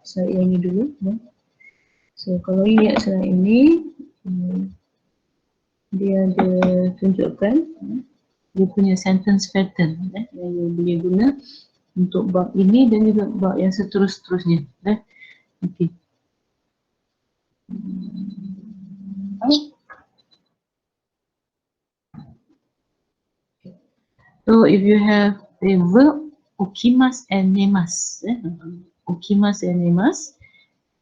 slide yang ini dulu. So kalau lihat slide ini, dia ada tunjukkan dia punya sentence pattern yang you boleh guna untuk bab ini dan juga bab yang seterus-terusnya. Okay. So if you have a verb okimas and nemas, okimas and nemas,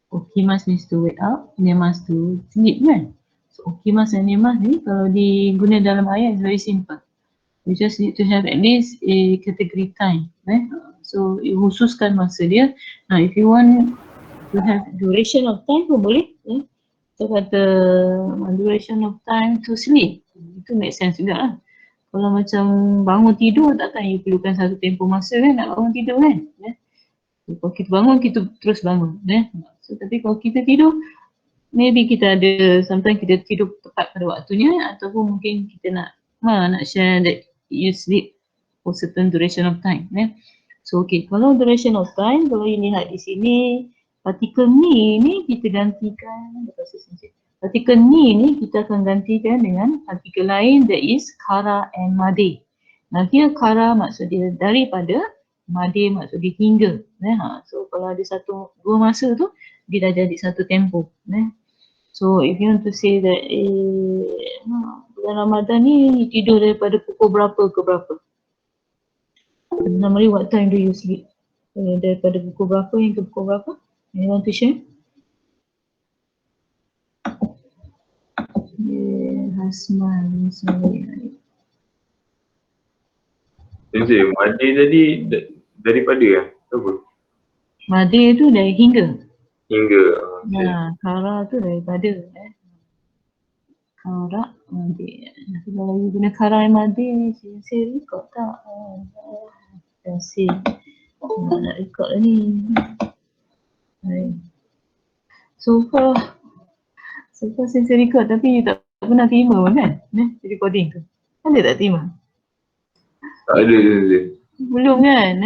okimas means to wake up, nemas to sleep kan. So okimas and nemas ni kalau diguna dalam ayat is very simple. You just need to have at least a category time. So khususkan masa dia. Now if you want to have duration of time pun boleh. Kita kata duration of time to sleep. Itu make sense juga lah. Kalau macam bangun tidur takkan you perlukan satu tempoh masa kan nak bangun tidur kan. Kalau kita bangun kita terus bangun. So tapi kalau kita tidur maybe kita ada sometimes kita tidur tepat pada waktunya ataupun mungkin kita nak share that you sleep for certain duration of time. So okay, kalau duration of time kalau you lihat di sini partikel ni kita gantikan partikel ni kita akan gantikan dengan partikel lain that is kara and made. Nanti kara maksud dia daripada, made maksud dia hingga. So kalau ada dua masa tu dia dah jadi satu tempoh. So if you want to say that bulan Ramadan ni tidur daripada pukul berapa ke berapa? Normally what time do you sleep? Daripada pukul berapa yang ke pukul berapa? You want to share? Hasman, sorry. Made tadi daripada lah? Apa? Made tu dari hingga. Hingga. Kara tu daripada. Kara, made. Nanti kalau you guna kara dan made, saya record tak? Saya nak record lah ni. So far saya record tapi you tak pernah terima pun kan? Recording tu. Ada tak terima? Tak ada. Belum kan?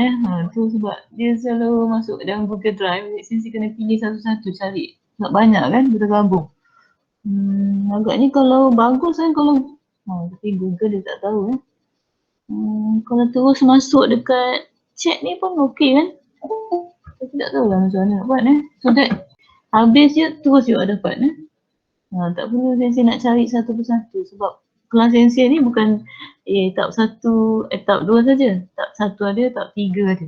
Tu sebab dia selalu masuk dalam Google Drive, since kena pilih satu-satu cari. Tak banyak kan kita gabung. Agaknya kalau bagus kan kalau tapi Google dia tak tahu kalau terus masuk dekat chat ni pun okey kan? Saya tak tahu lah macam mana nak buat so that habis je terus you dapat tak perlu sensei nak cari satu persatu sebab kelas sensei ni bukan tahap 1, tahap 2 saja. Tahap 1 ada, tahap 3 ada.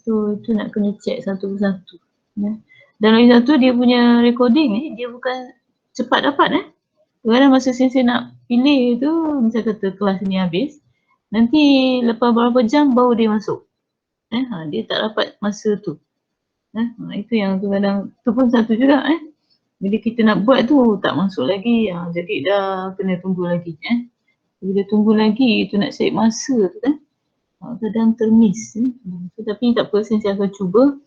So itu nak kena check satu persatu. Dan lagi satu dia punya recording ni dia bukan cepat dapat kadang masa sensei nak pilih tu misal kata kelas ni habis nanti lepas berapa jam baru dia masuk. Dia tak dapat masa tu. Itu yang tu kadang tu pun satu juga bila kita nak buat tu tak masuk lagi jadi dah kena tunggu lagi bila tunggu lagi tu nak save masa tu kadang termiss tapi tak apa saya akan cuba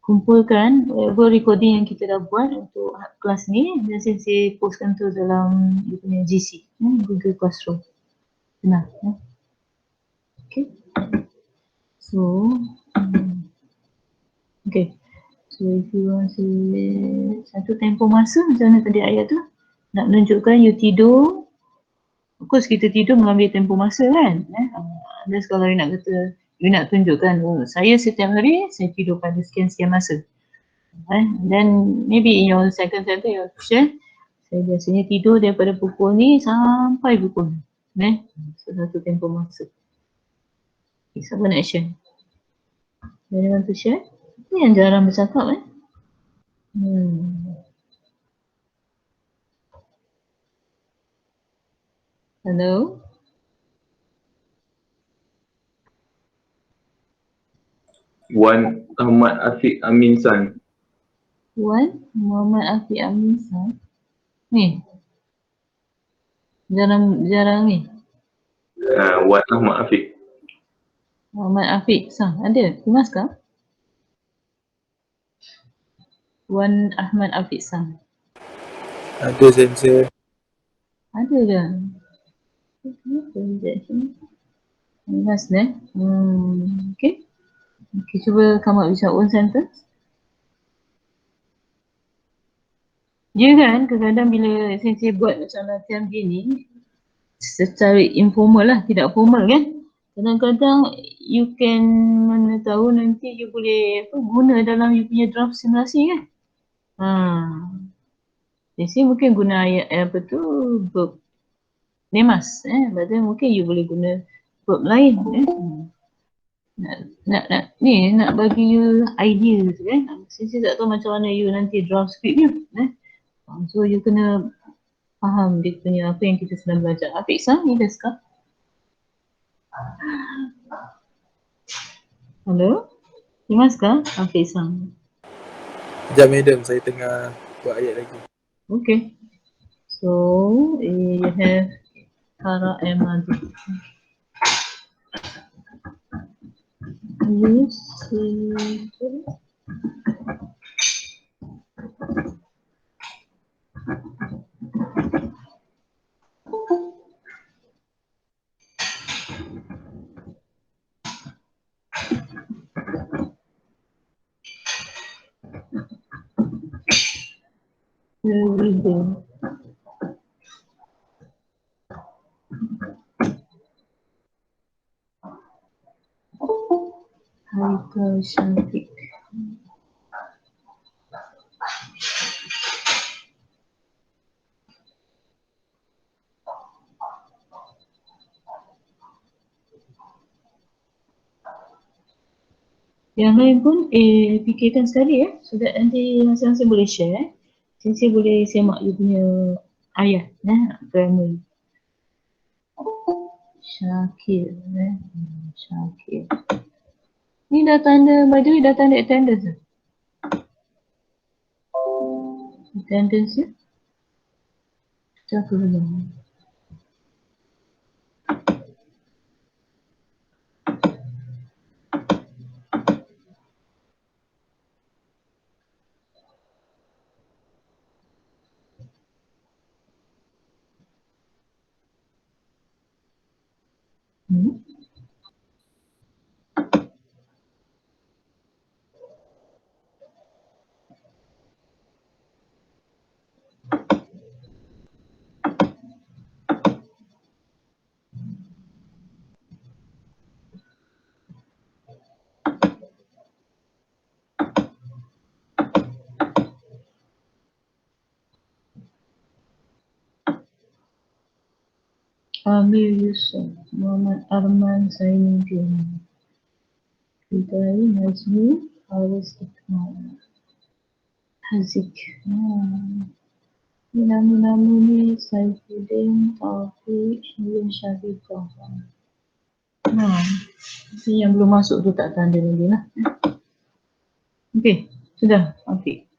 kumpulkan recording yang kita dah buat untuk kelas ni dan saya postkan tu dalam dia punya GC Google Classroom. Benar okay. So okay. So if you want to satu tempoh masa macam mana tadi ayat tu nak menunjukkan you tidur. Of course kita tidur mengambil tempoh masa kan. Dan kalau you nak kata you nak tunjukkan saya setiap hari saya tidur pada sekian-sekian masa. Then maybe in your second sentence you share saya biasanya tidur daripada pukul ni sampai pukul ni. So satu tempoh masa. Okay, siapa nak share? Anyone to share? Ni yang jarang bercakap Hello? Wan Ahmad Afiq Amin San. Wan Muhammad Afiq Amin San. Ni? Jarang ni? Wan Ahmad Afiq. Muhammad Afiq San. Ada? Timas kah? Wan Ahmad Afiq San. Ada sensei. Ada ke? Kenapa reject sini? Timas okay. Okay, cuba come up with your own sentence. Ya kan, kadang-kadang bila sensei buat macam latihan gini, secara informal lah, tidak formal kan. Kadang-kadang you can mana tahu nanti you boleh guna dalam you punya draft simulasi kan. Sensei mungkin guna ayat apa tu, verb nemas, but then mungkin you boleh guna verb lain nak bagi you idea tu kan. Sensei tak tahu macam mana you nanti draft script you so you kena faham dia punya apa yang kita sedang belajar. Afiq-san, ni desu ka? Hello? Imas ka? Afiq-san. Sekejap madam, saya tengah buat ayat lagi. Okay. So, you have Kara and Madu. Yes. Reading. Haikal Syafiq. Yang lain pun fikirkan sekali so that nanti masing-masing boleh share. Sensei boleh semak you punya ayat grammar. Syakir Syakir. Ni dah tanda, by the way dah tanda attendance attendance ya. Kita aku dulu. Amir Yusuf, Muhammad Arman Zainuddin, Hidayah Nazmi, Haris Ikmal, Hazik. Nama-nama ni Saifuddin, Taufik, Syurin Syafiqah. Yang belum masuk tu tak tanda lagi lah. Okey, sudah Afiq.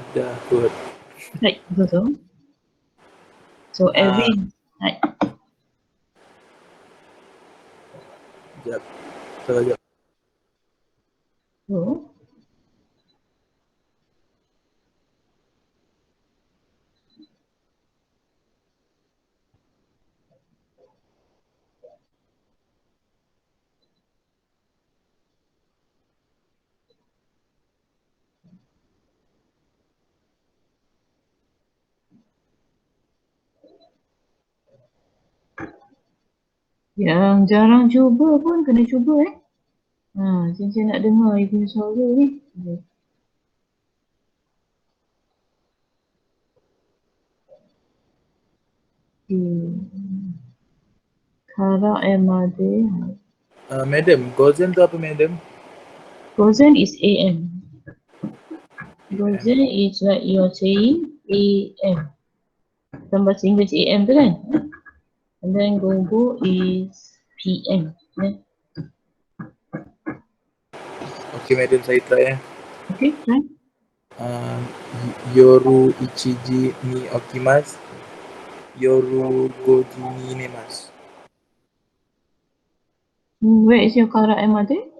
Dah kot. Baik, betul. So every Sekejap. Sekejap. so yang jarang cuba pun kena cuba Sensei nak dengar you punya suara ni. Kara Made. Madam, Gozen tu apa madam? Gozen is AM. Gozen is like you are saying AM. Dalam bahasa Inggeris AM tu kan? And then Gogo is PM. Okay madam, saya try Okay, try. Yoru Ichiji ni Okimas, Yoru Goji ni Nemas. Where is your Kara Made?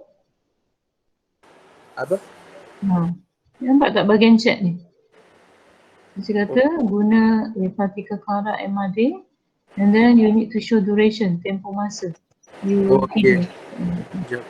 Apa? Nampak tak bahagian chat ni? Mesti kata guna partikel kara MAD and then you need to show duration, tempoh masa. You Okay. Sekejap.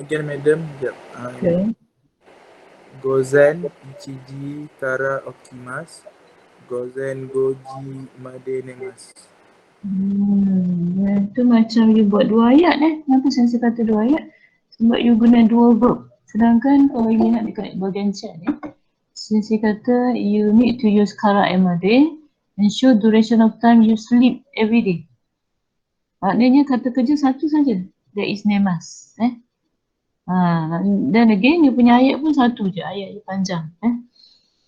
Again madam, sekejap. Okay. Gozen, Ichiji, Kara, Okimas, Gozen, Goji, Made, Nemas. Itu macam you buat dua ayat Kenapa saya kata dua ayat? Sebab you guna dua verb. Sedangkan kalau you nak dekat bahagian chat ni, saya kata you need to use kara MAD and show duration of time you sleep every day. Maknanya kata kerja satu saja. That is nemas. Dan again, you punya ayat pun satu je. Ayat you panjang.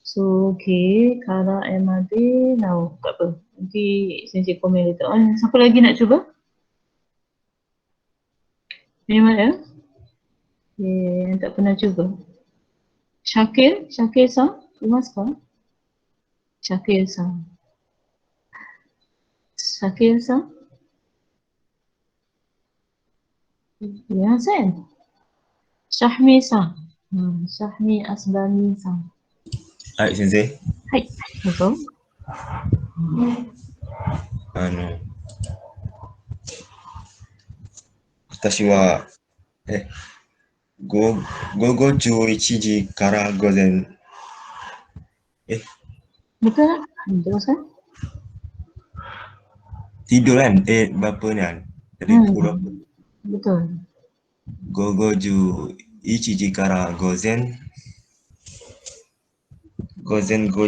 So, okay. Kara MAD. Now, tak apa. Nanti saya komen later on. Siapa lagi nak cuba? Anyone else? Yang tak pernah cuba. Syakir? Syakir Sam? You must come. Syakir Sam. Syakir Sam? Ya, Sam. Syahmi Sam. Syahmi Asbani Sam. Hai sensei. Hai. Betul? 私は午後11時から午前 Betul tak? Teruskan. tidur kan? Berapa ni kan? Tadi pukul berapa? Betul. 午後11時から午前5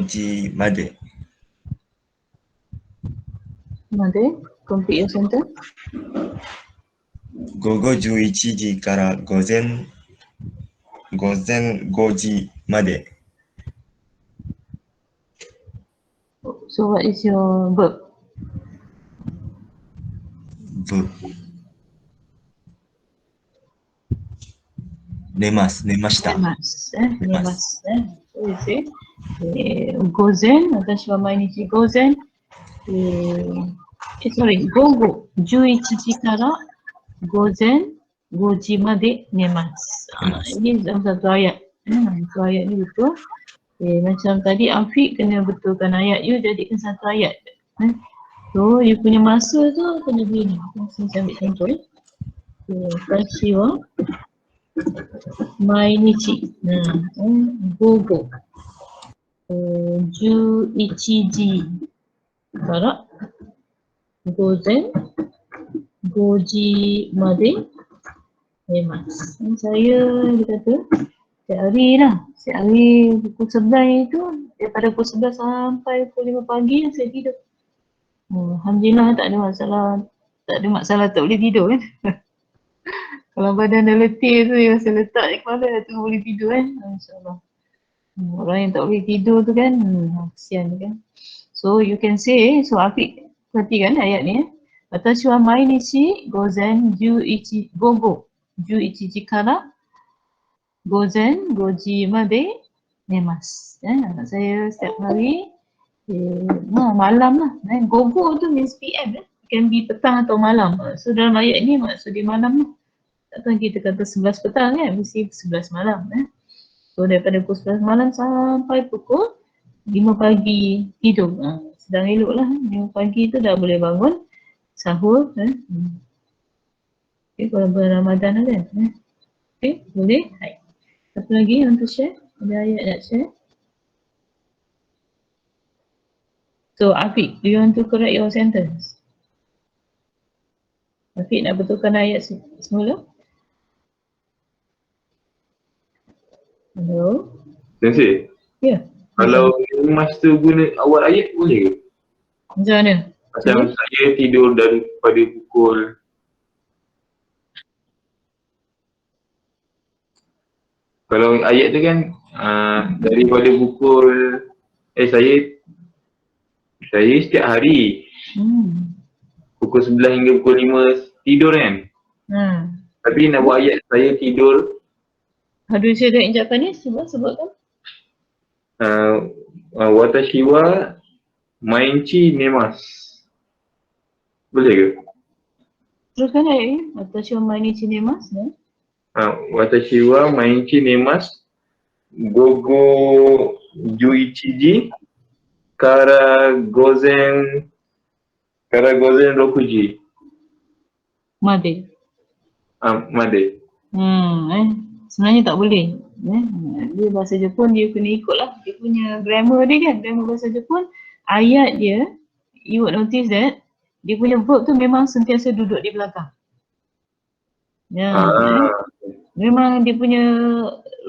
時まで Mother, complete your sentence. 午後11時から午前5時まで So what is your verb? 寝ました。 Nemas. So you say, gozen, 私は毎日午前、午後11時から午前5時まで寝ます。Ini dalam satu ayat. Satu ayat ni betul. Macam tadi Afiq kena betulkan ayat you jadikan satu ayat. So you punya masa tu kena begini. Saya ambil contoh. Tashi wa mainichi. Gogo 11時から午前5時まで寝ます。Saya dia kata setiap hari lah. Setiap hari pukul 11 itu daripada pukul 11 sampai pukul 5 pagi saya tidur. Alhamdulillah tak ada masalah tak boleh tidur kan. Kalau badan dah letih tu yang saya letak di kepala tu boleh tidur kan. InsyaAllah. Orang yang tak boleh tidur tu kan, kesian kan. So you can say, so Afiq perhatikan ayat ni. Watashi wa mainichi gozen 11時から午前5時まで寝ます。Saya setiap hari malam lah. Gogo tu means PM can be petang atau malam. So dalam ayat ni maksud dia malam lah. Takkan kita kata 11 petang kan, mesti 11 malam. So daripada pukul 11 malam sampai pukul 5 pagi tidur. Sedang elok lah. 5 pagi tu dah boleh bangun sahur. Okay, kalau bulan Ramadan lah kan. Okay, boleh? Hai. Satu lagi untuk share? Ada ayat nak share? So Afiq, do you want to correct your sentence? Afiq nak betulkan ayat semula? Hello? Sensei, Ya. kalau nemas tu guna awal ayat boleh ke? Macam mana? Macam saya tidur daripada pukul kalau ayat tu kan daripada pukul saya setiap hari pukul 11 hingga pukul 5 tidur kan. Tapi nak buat ayat saya tidur How do you say that in Japanese? Sebutkan. watashi wa mainchi nemas. Boleh ke? Teruskan ayat ni. Watashi wa mainichi nemasu. Watashi wa mainchi nemas gogo 11 kara gozen 6 ji. Made. Made. Sebenarnya tak boleh. Dia bahasa Jepun dia kena ikut lah. Dia punya grammar dia kan. Grammar bahasa Jepun. Ayat dia, you would notice that dia punya verb tu memang sentiasa duduk di belakang. Memang dia punya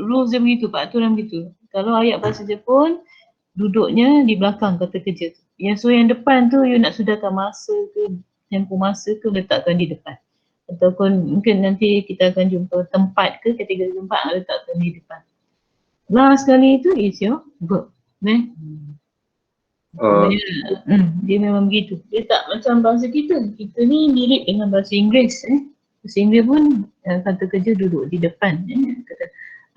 rules dia begitu, peraturan begitu. Kalau ayat bahasa Jepun, duduknya di belakang kata kerja tu. So yang depan tu you nak sudahkan masa ke, tempoh masa tu letakkan di depan. Ataupun mungkin nanti kita akan jumpa tempat ke, kategori tempat letakkan di depan. Last sekali tu is your verb. Dia memang begitu. Dia tak macam bahasa kita. Kita ni mirip dengan bahasa Inggeris. Bahasa Inggeris pun kata kerja duduk di depan. Kata,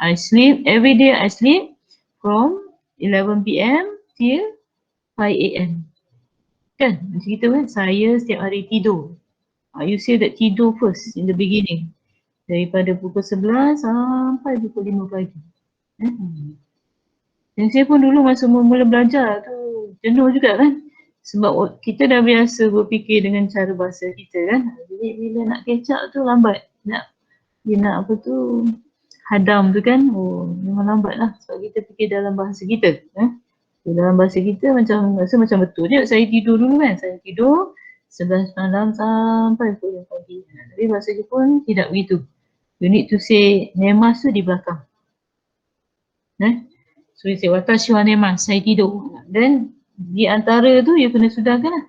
I sleep, every day I sleep from 11 PM till 5 AM. Kan? Macam kita kan, saya setiap hari tidur. You say that tidur first in the beginning. Daripada pukul 11 sampai pukul 5 pagi. Dan saya pun dulu masa mula belajar tu jenuh juga kan. Sebab kita dah biasa berfikir dengan cara bahasa kita kan. Jadi bila nak catch up tu lambat. Dia nak apa tu hadam tu kan. Memang lambat lah. Sebab kita fikir dalam bahasa kita. Dalam bahasa kita macam rasa macam betul je. Saya tidur dulu kan. Saya tidur 11 malam sampai pukul 5 pagi. Tapi bahasa Jepun tidak begitu. You need to say nemas tu di belakang. So you say watashi wa nemasu, saya tidur. Then di antara tu you kena sudahkan lah.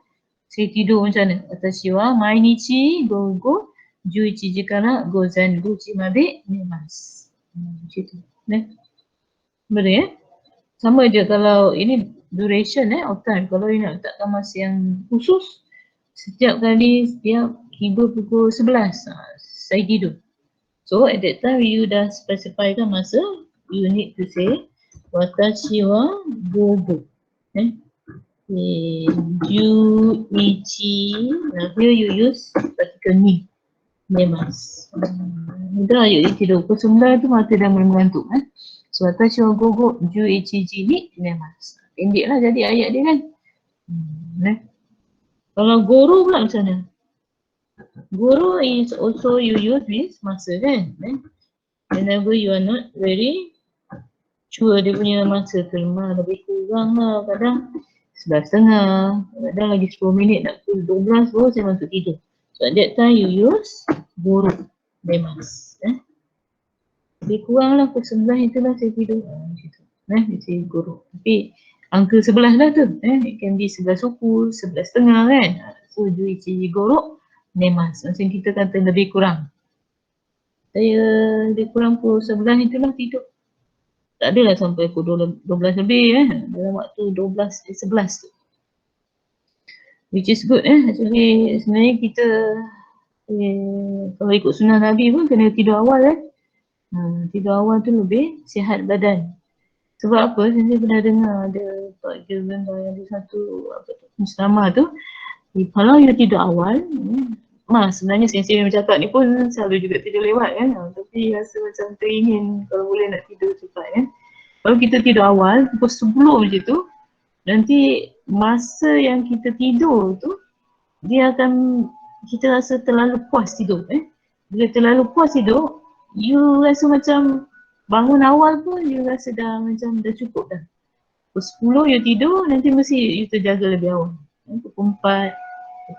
Saya tidur macam mana? Watashi wa mainichi gogo 11 ji kara gozen 5 ji made nemasu. Macam tu. Boleh Sama je kalau ini duration of time. Kalau you nak letakkan masa yang khusus, setiap kali setiap tiba pukul 11 saya tidur. So at that time you dah specifykan masa, you need to say watashi wa gogo. Juichi. Here you use particle ni. Nemasu. Dah ayat tidur. Pukul 9 tu mata dah mula mengantuk. So watashi wa gogo 11 ji ni nemasu. Pendek lah jadi ayat dia kan. Kalau goro pula macam mana? Goro is also you use with masa kan. Whenever you are not very sure dia punya masa terima lebih kurang lah. Kadang 11.30, kadang lagi 10 minit nak pukul 12 baru saya masuk tidur. So at that time you use goro nemasu. Lebih kurang lah pukul 9 itulah saya tidur. Saya goro. Tapi angka 11 lah tu. It can be 11 suku, 11.30 kan. So juichi goro nemasu. Macam kita kata lebih kurang. Saya lebih kurang pukul 11 itulah tidur. Tak adalah sampai pukul 12 lebih dalam waktu 11 tu. Which is good Actually sebenarnya kita kalau ikut sunnah Nabi pun kena tidur awal tidur awal tu lebih sihat badan. Sebab apa? Saya pernah dengar ada Pak Gilman yang ada satu muslimah tu. Kalau you tidur awal, sebenarnya saya cakap ni pun selalu juga tidur lewat kan. Tapi rasa macam teringin kalau boleh nak tidur cepat kan. Kalau kita tidur awal, pukul 10 macam tu, nanti masa yang kita tidur tu, dia akan, kita rasa terlalu puas tidur Bila terlalu puas tidur, you rasa macam bangun awal pun you rasa dah macam dah cukup dah. Pukul 10 you tidur, nanti mesti you terjaga lebih awal. Pukul 4,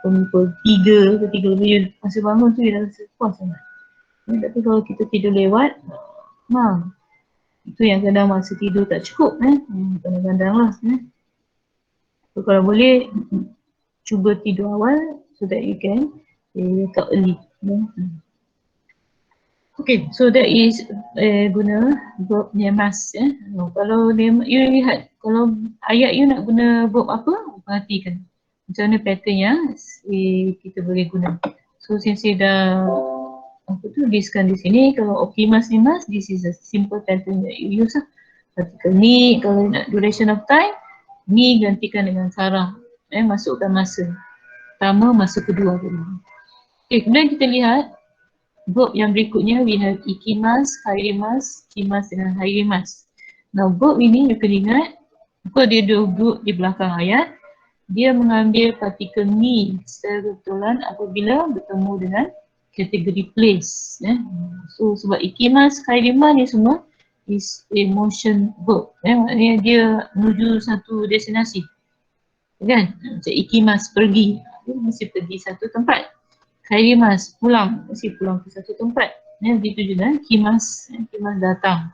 pukul 3 lebih you masa bangun tu you dah rasa puas sangat. Tapi kalau kita tidur lewat, Itu yang kadang masa tidur tak cukup kadang-kadang lah So kalau boleh cuba tidur awal so that you can wake up early. Okay, so that is guna verb nemas Kalau you lihat, kalau ayat you nak guna verb apa, perhatikan macam mana pattern yang kita boleh guna. So since dah tuliskan di sini, kalau optimas nemas, this is a simple pattern that you use lah. Partikel ni, kalau nak duration of time, ni gantikan dengan Sarah. Masukkan masa pertama, masa kedua dulu. Okay, kemudian kita lihat verb yang berikutnya, we have ikimas, kairimas, kimas dengan hairimas. Now verb ini you kena ingat, kalau dia duduk di belakang ayat, dia mengambil partikel ni secara kebetulan apabila bertemu dengan kategori place. So sebab ikimas, kairimas ni semua is a motion verb. Maknanya dia menuju satu destinasi. Kan? Macam ikimas pergi, dia mesti pergi satu tempat. Kairimas pulang, mesti pulang ke satu tempat. Begitu juga kimas, kimas datang.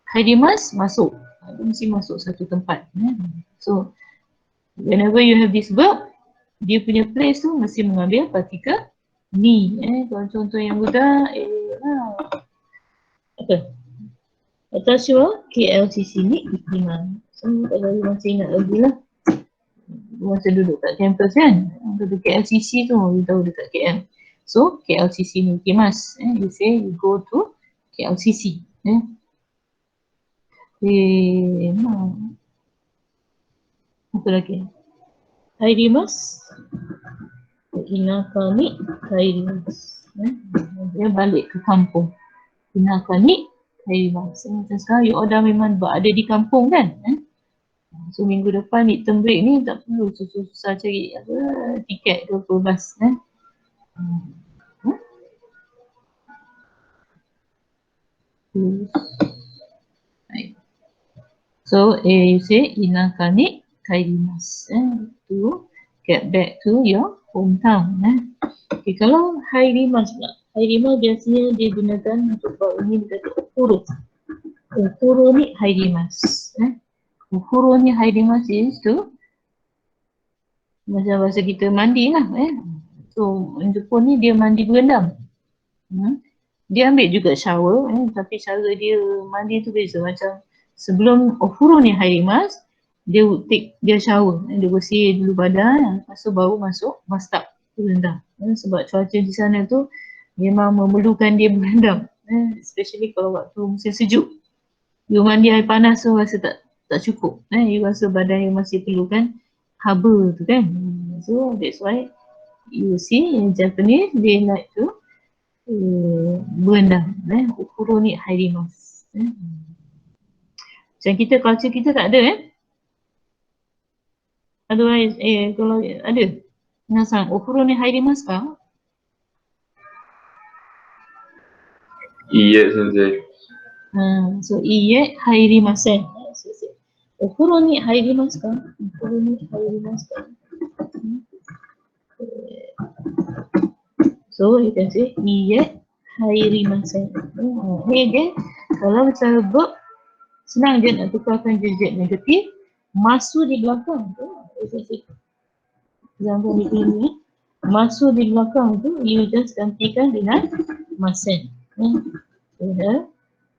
Kairimas masuk, dia mesti masuk satu tempat. So whenever you have this verb, dia punya place tu mesti mengambil partikel ni. Kalau contoh yang mudah, apa? Watashi wa KLCC ni ikiman. So kalau you masih ingat lagi lah, masa duduk kat campus kan, duduk KLCC tu, you tahu dekat KL. So KLCC ni ikimas. You say you go to KLCC. Apa lagi? Kairimas, inaka ni kairimas. Dia balik ke kampung. Inaka ni kairimas. Macam sekarang you order memang ada di kampung kan? So minggu depan midterm break ni tak perlu susah-susah cari tiket ke bas. So you say inaka ni kairimasu to get back to your hometown. Okay, kalau hairimasu pula. Hairimasu biasanya digunakan untuk bab ini dikata ukuru. Ukuru ni hairimasu. Ukuru ni hairimasu is to macam bahasa kita mandi lah. So Jepun ni dia mandi berendam. Dia ambil juga shower tapi cara dia mandi tu beza. Macam sebelum ukuru ni hairimasu, dia shower, dia bersih dulu badan, lepas tu baru masuk bathtub berendam. Sebab cuaca di sana tu memang memerlukan dia berendam, especially kalau waktu musim sejuk. You mandi air panas tu rasa tak cukup, you rasa badan you masih perlukan haba tu kan. So that's why you see in Japanese they like to berendam, ukuru ni hairimasu. Macam kita, culture kita tak ada Otherwise, kalau ada, minasan, okuro ni hairimasu ka? Iya, sensei. So, iye hairimasen. Okuro ni hairimasu ka? Okuro ni hairimasu ka? So, you can say, iye hairimasen. Again, kalau cara verb, senang je nak tukarkan jejak negatif, masuk di belakang tu, example di sini, masuk di belakang tu, you just gantikan dengan masen.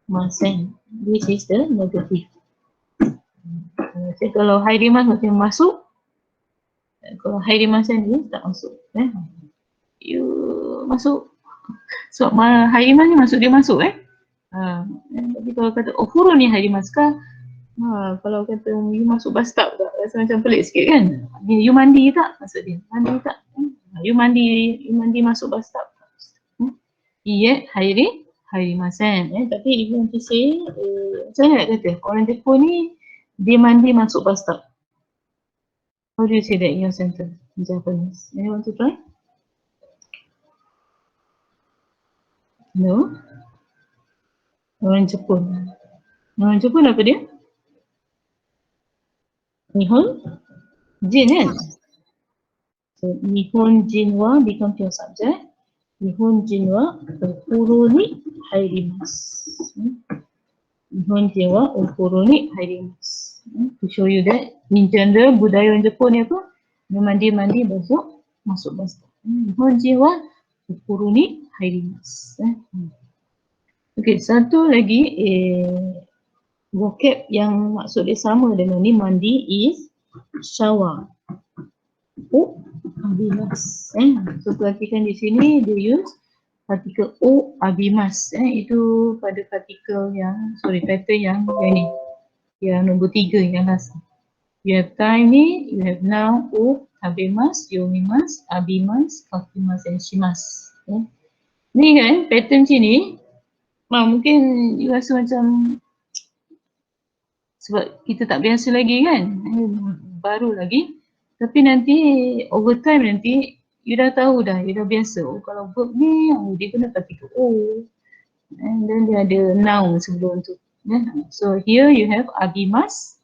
Masen, this is the negative. So, kalau hairimasu macam masuk, kalau hairimasen ni tak masuk. You masuk, so hairimasu ni masuk, dia masuk tapi kalau kata okuro ni hairimasu ka, kalau kata you masuk bathtub tak, rasa macam pelik sikit kan. You mandi tak? Maksud dia, mandi tak? You mandi masuk bathtub. Iye hairimasen. Tapi ibu nanti say, macam mana nak kata? Orang Jepun ni, dia mandi masuk bathtub. How do you say that in your sentence in Japanese? You want to try? No? Orang Jepun. Orang Jepun apa dia? Nihon Jin kan? So, Nihon Jin wa become your subject. Nihon Jin wa okuro ni hairimasu. Nihonjin wa okoro ni harimasu. To show you that in general budaya orang Jepun ni apa? Mandi masuk basah. Nihonjin wa okoro ni harimasu. Okey, satu lagi vocab yang maksud dia sama dengan ni mandi is shower. Abimasu. So perhatikan di sini dia use partikel o abimasu. Itu pada partikel yang pattern yang ni. Yang nombor 3 yang last. You have time ni, you have now o abimasu, yomimasu, abimasu, kakimasu and shimasu. Ni kan pattern sini mungkin you rasa macam sebab kita tak biasa lagi kan, baru lagi. Tapi nanti over time nanti you dah tahu dah, you dah biasa. Kalau verb ni dia guna partikel o and then dia ada noun sebelum tu. So here you have abimasu,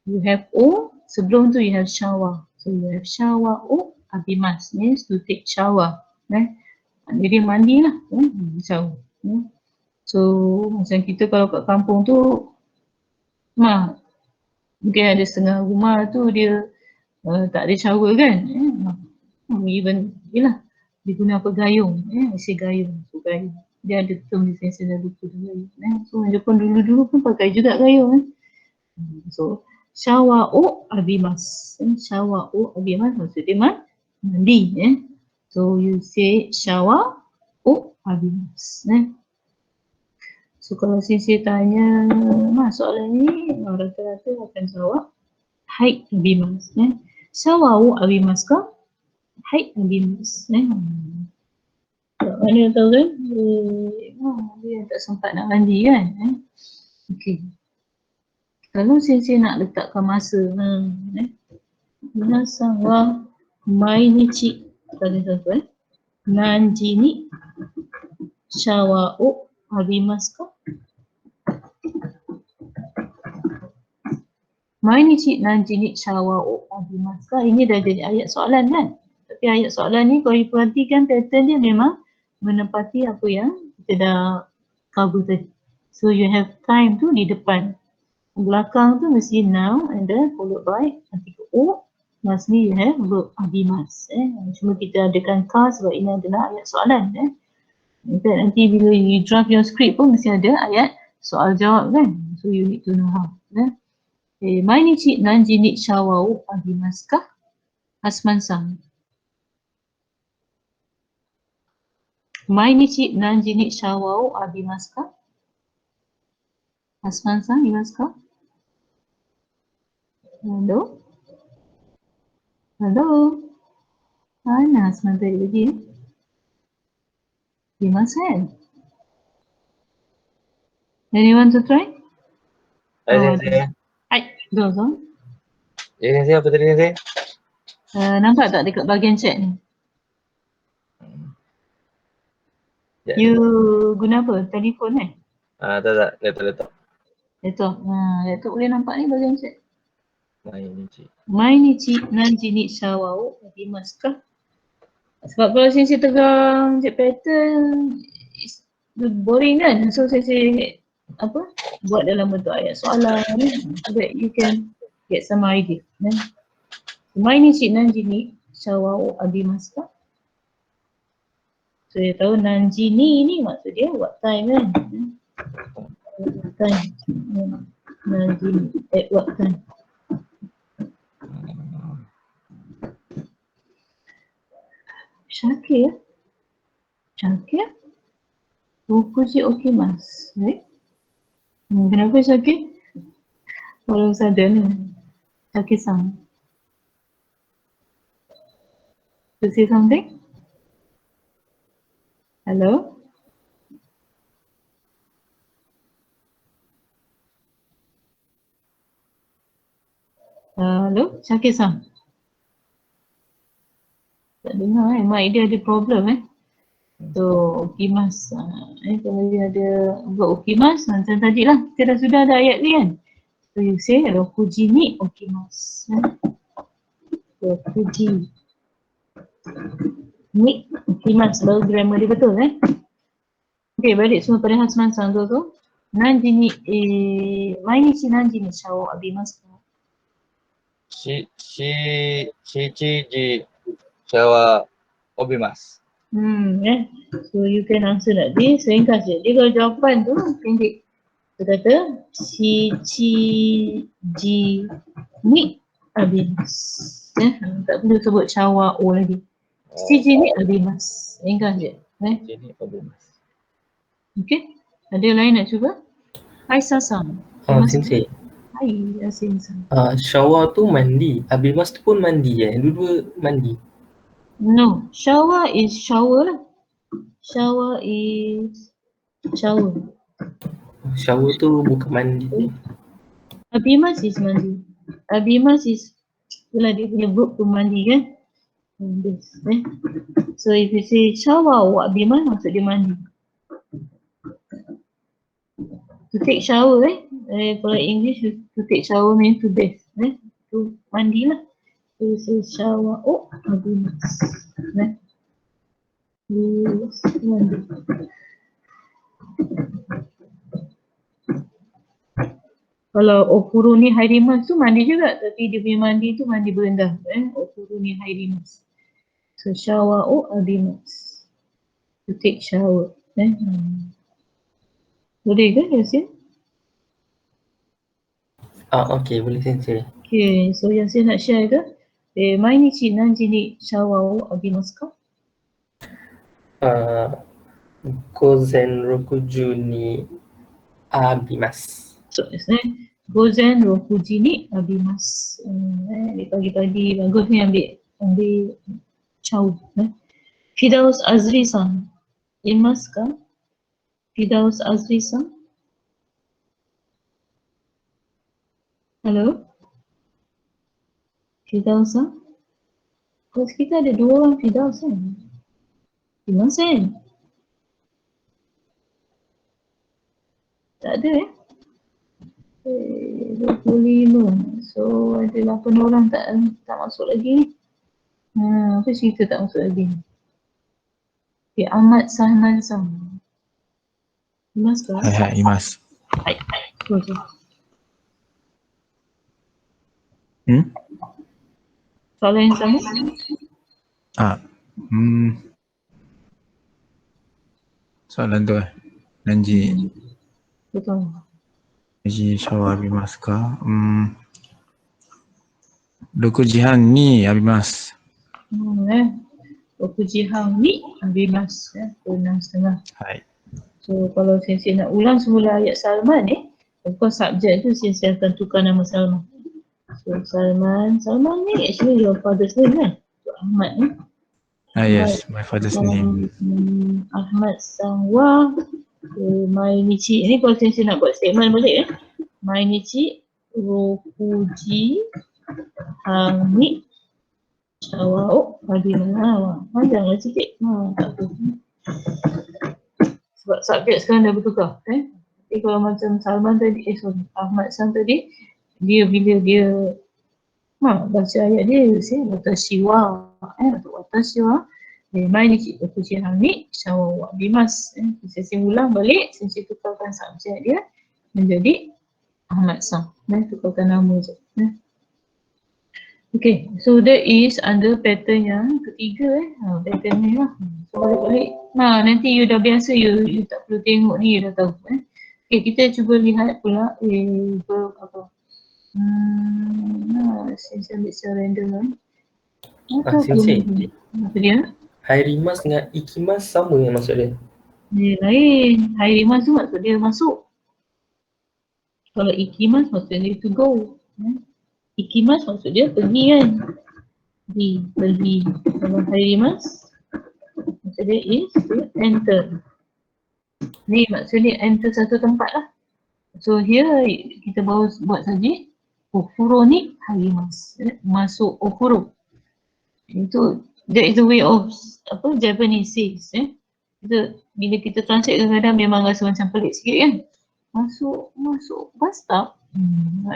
you have o, sebelum tu you have shower. So you have shower o abimasu means to take shower. Jadi mandi lah, shower. So macam kita kalau kat kampung tu mungkin ada setengah rumah tu dia tak ada shower kan. Even yelah dia guna apa gayung, isi gayung. So gayung dia ada term di sini saya lupa gayung. So orang Jepun dulu pun pakai juga gayung. So shower o abimasu. Shower o abimasu maksud dia mandi. So you say shower o abimasu. So kalau sisi tanya soalan ni rata-rata akan jawab hai abimasu. Shower wo abimasu ka? Hai abimasu. Mana tahu kan? Dia tak sempat nak mandi kan? Okey. Kalau sisi nak letakkan masa, minasan wa mainichi nanji ni shower wo abimasu ka? Mainichi nanji ni shower wo abimasu ka? Ini dah jadi ayat soalan kan? Tapi ayat soalan ni kalau you perhatikan pattern dia memang menepati apa yang kita dah cover tadi. So you have time tu di depan. Belakang tu mesti noun and then followed by partikel o. Lastly you have verb abimasu. Cuma kita adakan ka sebab ini adalah ayat soalan. Nanti bila you draft your script pun mesti ada ayat soal jawab kan. So you need to know how. Mainichi nanji ni shower wo abimasu ka? Hasman-san. Mainichi nanji ni shower wo abimasu ka? Hasman-san, imasu ka? Hello? Hello? Mana Hasman tadi pergi? Imasen. Anyone to try? Sensei. Hai, dozo. Sensei apa tadi Sensei? Nampak tak dekat bahagian chat ni? Ya. You guna apa? Telefon Tak, laptop. Laptop. Laptop boleh nampak ni bahagian chat. Mainichi. Nanji ni shower wo abimasu ka? Sebab kalau sensei tegang chat pattern boring kan. So sensei buat dalam bentuk ayat soalan so that you can get some idea. Mainichi nanji ni shower wo abimasu ka? So dia tahu nanji ni maksud dia what time kan. What time. Nanji ni at what time. Shakir? Rokuji okimasu. Kenapa Shakir? Orang sudden Shakir-san. To say something? Hello? Hello? Shakir-san. Tak dengar mic dia ada problem So okimasu. Kalau dia ada buat okimasu macam tadi lah. Kita sudah ada ayat ni kan. So you say rokuji ni okimasu. Rokuji ni okimasu. Baru grammar dia betul Okay, balik semua pada Hasman-san tu. 何時に、毎日何時にシャワーを浴びますか？7時シャワー浴びます。So you can answer that. Dia ringkas je. Dia kalau jawapan tu pendek. Dia kata ji ni abimas. Tak perlu sebut shawa o lagi. Ji ni abimas. Ringkas je. Jadi浴びます。 Okay. Ada lain nak cuba? Hai Sasam. Sensei. Hai Yasin-san. Shower tu mandi. Abimas tu pun mandi Dua-dua mandi. No. Shower is shower lah. Shower is shower. Shower tu bukan mandi. Abimas is mandi. Abimas is itulah dia punya verb tu mandi kan. This, So if you say shower wa abimas maksud dia mandi. To take shower kalau English to take shower means to bathe to mandi lah. So you say shower oh abimas. Yes, mandi. Kalau okuru ni haidimas tu mandi juga, tapi dia punya mandi tu mandi berendah okuru ni haidimas. So shower o abimas. To take shower. Boleh ke Yasin? Okay, boleh Sensei. Okay, so Yasin nak share ke? Mainichi nanji ni shower o abimasu ka? Gozen rokuju ni abimasu. So Gozen rokuji ni abimasu. Di pagi-pagi bagus ni ambil chow. Firdaus Azri-san. Imasu ka? Firdaus Azri-san. Hello? Firdaus-san? Kelas kita ada 2 orang Firdaus kan? Imasen? Tak ada 25. So ada 8 orang tak masuk lagi ni. Apa cerita tak masuk lagi? Okay, Ahmad Sahnan-san. Imas ke? はいはい、います。はい。どうぞ。Soalan yang sama? Soalan tu Nanji Betul. shower 浴びますか6時半に浴びます。6時半にabimasu. Pukul 6:30. はい。 So kalau Sensei nak ulang semula ayat Salman of course subjek tu Sensei akan tukar nama Salman. So Salman ni actually your father's name kan? So Ahmad Yes, my father's name. Ahmad Sangwa Mainichi. Ini kalau Sensei nak buat statement balik Mainichi rokuji hangi shawao abimasu. Panjanglah sikit. Tak apa. Sebab subjek sekarang dah bertukar Tapi kalau macam Salman tadi, Ahmad San tadi, dia bila dia baca ayat dia, watashi wa mainichi rokuji hangi shawao abimasu. Sensei ulang balik, Sensei tukarkan subjek dia menjadi Ahmad San. Tukarkan nama je. Okay, so that is under pattern yang ketiga pattern ni lah. So balik-balik. Nanti you dah biasa, you tak perlu tengok ni, you dah tahu Okay, kita cuba lihat pula apa. Sensei ambil secara random Sensei. Apa dia? Hairimas dengan ikimas sama yang maksud dia? Dia lain. Hairimas tu maksud dia masuk. Kalau ikimas maksud dia to go. Ikimas maksud dia pergi kan. Pergi. Kalau hairimas maksud dia is to enter. Ni maksud dia enter satu tempat lah. So here kita baru buat saja okuro ni harimas. Masuk okuro. Itu that is the way of Japanese says. Kita, bila kita translate kadang-kadang memang rasa macam pelik sikit kan. Masuk bathtub.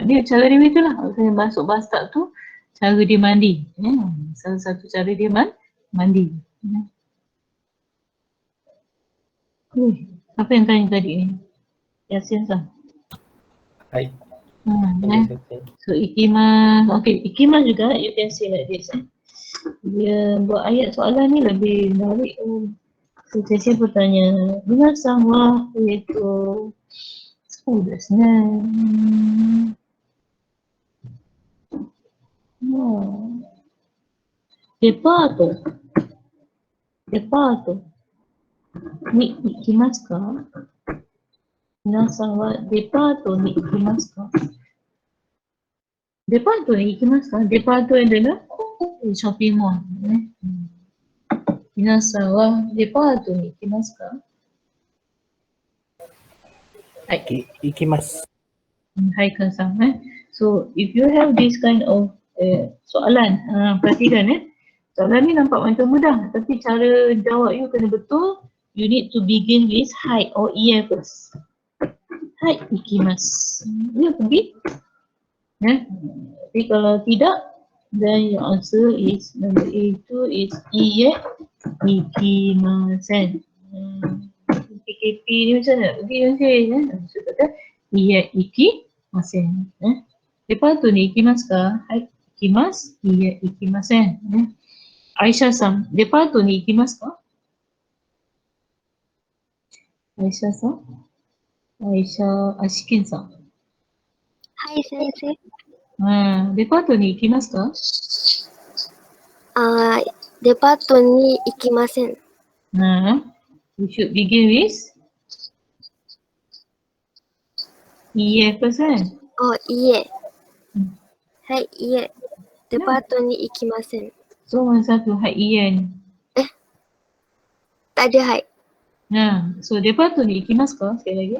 Dia cara dia betul lah. Maksudnya masuk bathtub tu cara dia mandi. Salah satu cara dia mandi. Apa yang tanya tadi ni? Yasin-san. Hai. Eh. So ikimas, okay, ikimas juga you can say like this. Dia buat ayat soalan ni lebih menarik. So saya bertanya, minasan waそうですね。デパートに行きますか？皆さんはデパートに行きますか？デパートに行きますか？デパートadalah shopping mall. 皆さんはデパートに行きますか？はい。行きます。Hai Kang-san. So if you have this kind of soalan, perhatikan soalan ni nampak macam mudah tapi cara jawab you kena betul. You need to begin with hai or ie first. Hai ikimasu. Ya pergi. Tapi kalau tidak, then your answer is number A2 is ie ikimasen. PKP ni macam mana? Pergi macam so kata ie ikimasen. Depa tu ni ikimasu ka? Hai ikimasu. Ie ikimasen. Aisyah-san, depa tu ni ikimasu ka? Aisyah-san? Aisyah Ashikin-san. はい、先生。デパートに行きますか？デパートに行きません。You should begin with iye first. いえ。はい、いえ。デパートに行きません。 So mana satu hai iye ni? Tak ada hai. So depa tu ni ikimasu ka? Sekali lagi.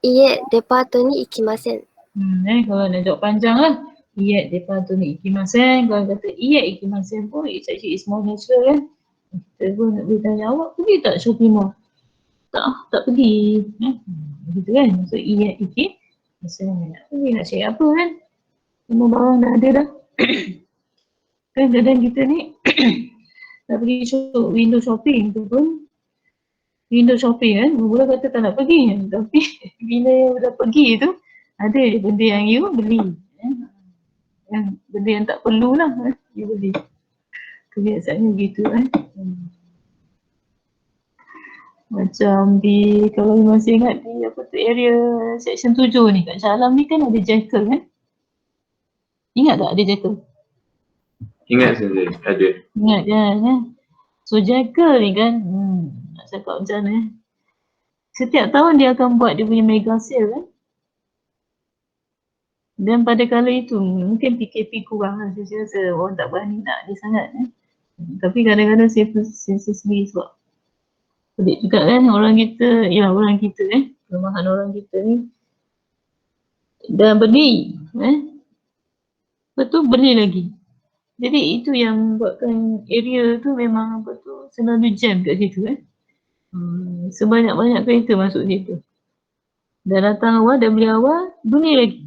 いえ、デパートに行きません。 Kalau nak jawab panjang lah. Iye depa tu ni ikimasen. Kalau kata iye ikimasen pun it's actually is more natural kan. Kita pun nak bertanya awak pergi tak shopping mall? Tak pergi. Begitu kan. So iye ikimasen. Nak pergi nak cari apa kan? Semua barang dah ada dah. Kan kadang kita ni nak pergi window shopping tu pun window shopping kan, mula kata tak nak pergi tapi bila dah pergi tu ada benda yang you beli benda yang tak perlu lah you beli. Kebiasaannya begitu macam di, kalau you masih ingat di apa tu area section 7 ni kat Shah Alam ni kan ada Jekyll kan, ingat tak ada Jekyll? Ingat saja, ada. Ingat kan. So Jekyll ni kan, nak cakap macam mana setiap tahun dia akan buat dia punya mega sale kan. Dan pada kala itu mungkin PKP kurang lah, saya rasa orang tak berani nak dia sangat Tapi kadang-kadang saya sendiri sebab pelik juga kan orang kita, kelemahan orang kita ni dah beli betul beli lagi. Jadi itu yang buatkan area tu memang betul selalu jam kat situ sebanyak-banyak kereta masuk situ. Dah datang awal, dah beli awal, beli lagi.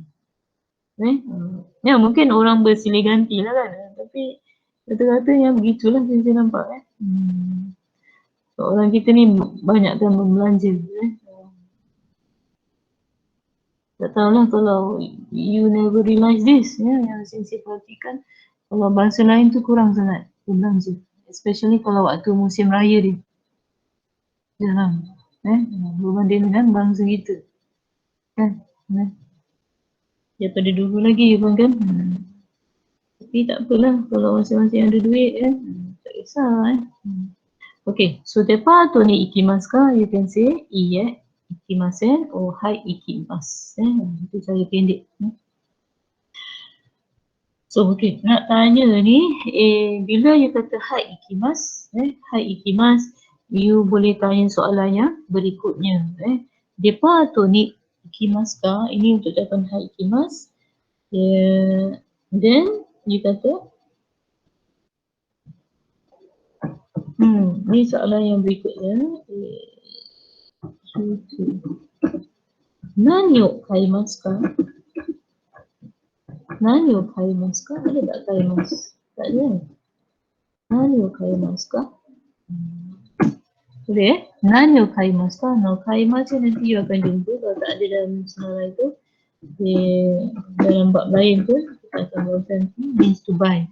Ya mungkin orang bersilih ganti lah kan. Tapi kata-katanya begitulah saya nampak So, orang kita ni banyak kan membelanja Tak tahulah kalau you never realize this yang saya perhatikan kalau bangsa lain tu kurang sangat berbelanja. Especially kalau waktu musim raya dia. Jarang. Berbanding dengan bangsa kita. Kan? Daripada dulu lagi pun kan. Tapi tak apalah kalau masing-masing ada duit tak kisah Okay, so depa tu ni ikimasu ka? You can say iye ikimasen or hai ikimasu. Itu cara pendek. So okay, nak tanya ni bila you kata hai ikimasu, you boleh tanya soalan yang berikutnya depa tu ni ikimasu ka? Ini untuk jawapan hai ikimasu. Then you kata ni soalan yang berikutnya. Nani o kaimasu ka? Nani o kaimasu ka? Ada tak kaimasu? Tak ada. Nani o kaimasu ka? Boleh Nan yo kaimasu ka? No kaimasu nanti you akan jumpa. Kalau tak ada dalam senarai tu, dalam bab lain tu, kita akan baca nanti means to buy.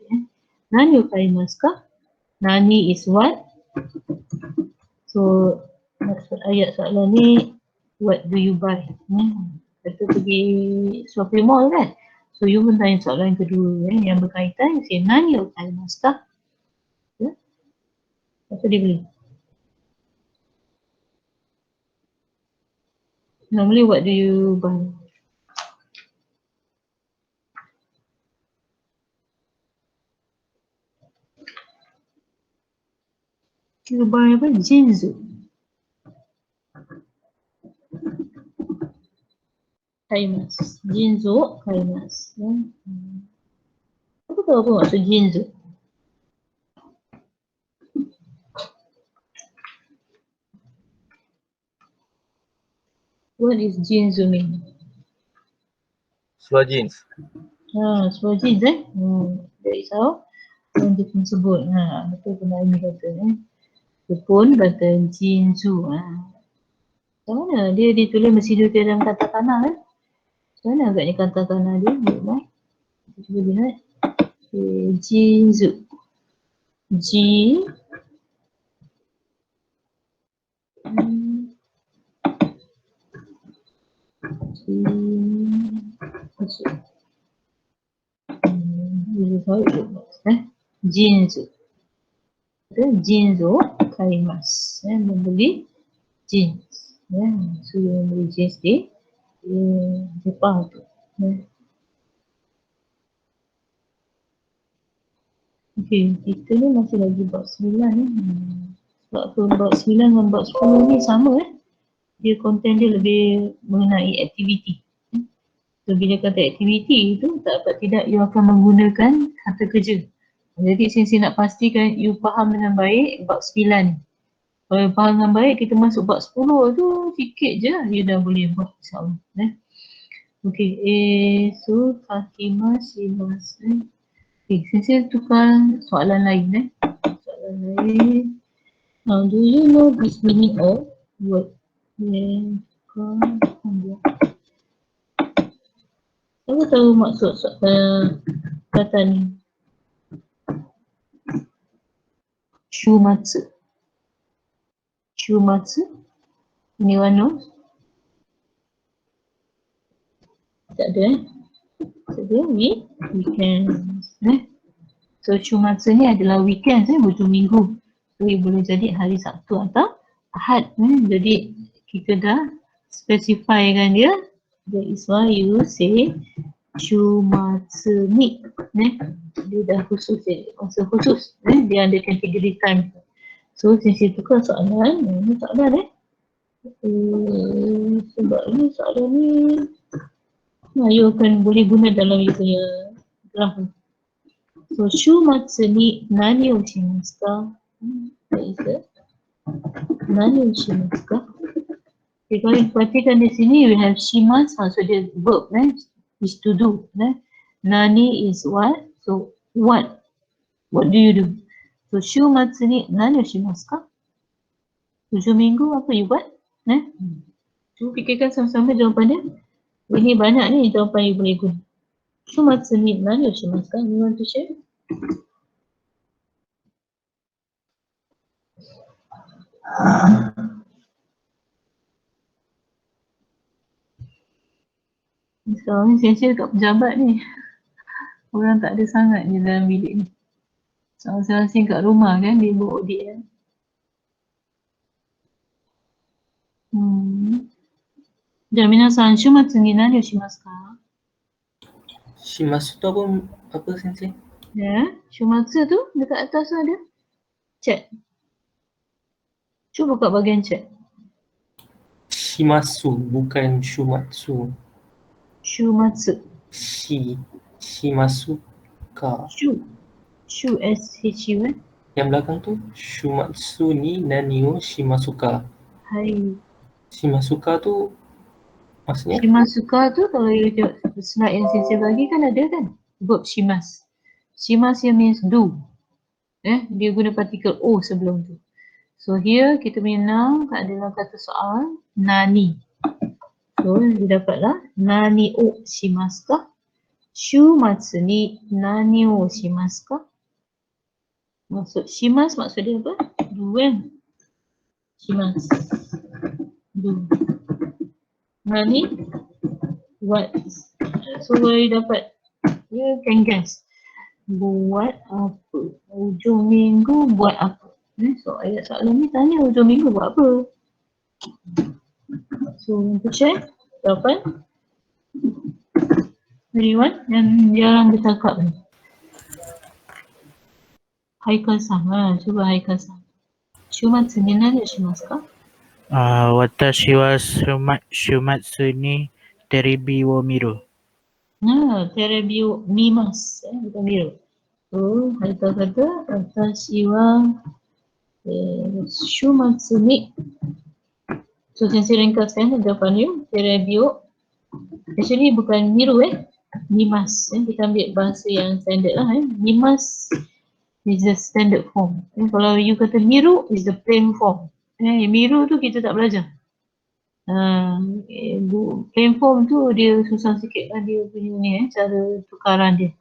Nan yo kaimasu ka? Nani is what? So maksud ayat soalan ni, what do you buy? Kita pergi shopping mall kan? So you pun tanya soalan kedua yang berkaitan, you say nani yo kaimasu ka? Apa dia beli? Normally what do you buy? You buy apa? Jinzu. Kaimasu. Jinzu kaimasu. Aku tahu apa maksud jinzu. What is jinzu mean? Seluar jeans. Seluar jeans that is how orang Jepun sebut. Betul pernah ini kata Jepun kata jinzu. Macam mana dia ditulis mesti dia dalam katakana kan? Macam mana agaknya katakana dia? Kita cuba lihat. Jinzu. Jinzu. Jinzu. Jinzu kaimasu. Membeli jeans. So you membeli jeans di Jepang tu. Okay, kita ni masih lagi bab 9 ni. Sebab tu bab 9 dengan bab 10 ni sama dia konten dia lebih mengenai aktiviti. So bila kata aktiviti itu tak dapat tidak you akan menggunakan kata kerja. Jadi saya nak pastikan you faham dengan baik bab 9 ni. Kalau faham dengan baik kita masuk bab 10 tu sikit je you dah boleh buat insyaAllah. Okay, so kakimashimasu. Okay, saya tukar soalan lain Soalan lain. Now, do you know this meaning of word? Aku tahu maksud kata ni. Shumatsu. Shumatsu. Anyone knows? Tak ada Tak ada weekends. So shumatsu ni adalah weekends hujung minggu. So boleh jadi hari Sabtu atau Ahad. Jadi kita dah specifykan dia. That is why you say shumatsu ni. Dia dah khusus masa khusus. Dia ada kategori time. So saya tukar soalan. Ini soalan sebab ni soalan ni you akan boleh guna dalam you punya graf. So shumatsu ni nani o shimasu ka? Nani o shimasu ka? Okay, kalau perhatikan di sini we have shimasu, so dia verb is to do. Nani is what? So what do you do? So shumatsu ni nani o shimasu ka? Hujung minggu apa you buat? Cuba fikirkan sama-sama jawapan dia. Ini banyak ni jawapan you boleh guna. Shumatsu ni nani o shimasu ka? You want to share? Sekarang ni saya kat pejabat ni. Orang tak ada sangat ni dalam bilik ni. Masing-masing kat rumah kan dia buat auditじゃあ皆さん、週末に何をしますか? Shimasu tu apa sensei?週末tu dekat atas tu ada chat. Cuba buka bahagian chat. Shimasu bukan shumatsu. Shumatsu. Shimasu ka. Shu S-H-U Yang belakang tu shumatsu ni nani o shimasu ka. Hai. Shimasu ka tu maksudnya? Shimasu ka tu kalau you tengok slide yang saya bagi kan ada kan verb shimas. Shimas yang means do. Dia guna partikel O sebelum tu. So here kita punya noun kat dalam kata soal nani. So dia dapatlah nani o shimasu ka? Shumatsu ni nani o shimasu ka? Maksud shimas maksud dia apa? Do kan? Shimas. Do. Nani? What? So boleh dapat. You can guess. Buat apa? Hujung minggu buat apa? So ayat soalan ni tanya hujung minggu buat apa? So untuk check jawapan. Anyone yang jarang bercakap ni? Haikal-san, cuba Haikal-san. Shumatsu ni nani shimasu ka? Watashi wa shumatsu ni terebi wo miru. Terebi wo mimasu, bukan miru. So Haikal kata watashi wa shumatsu ni. So saya ringkaskan jawapan you. Terebi wo actually bukan miru mimas. Kita ambil bahasa yang standard lah mimas is the standard form. Kalau you kata miru is the plain form. Miru tu kita tak belajar. Plain form tu dia susah sikit lah dia punya ni cara tukaran dia.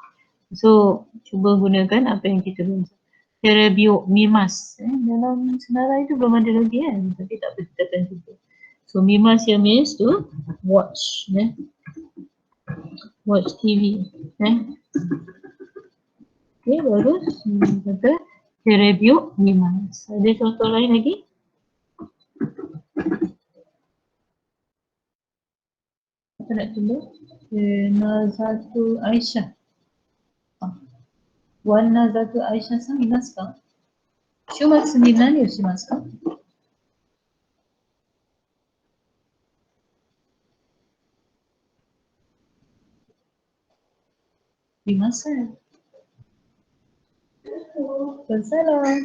So cuba gunakan apa yang kita belajar. Terebio mimas. Dalam senarai tu belum ada lagi tapi tak apa kita akan cuba. So mimas yang means to watch. Watch TV. Okay, bagus. Kata terebio mimas. Ada contoh lain lagi? Apa nak tulis? Nazatu Aisyah. Wan Nazatu Aisyah san imasu ka? Shumatsu ni nani o shimasu ka? Imasen. Salam.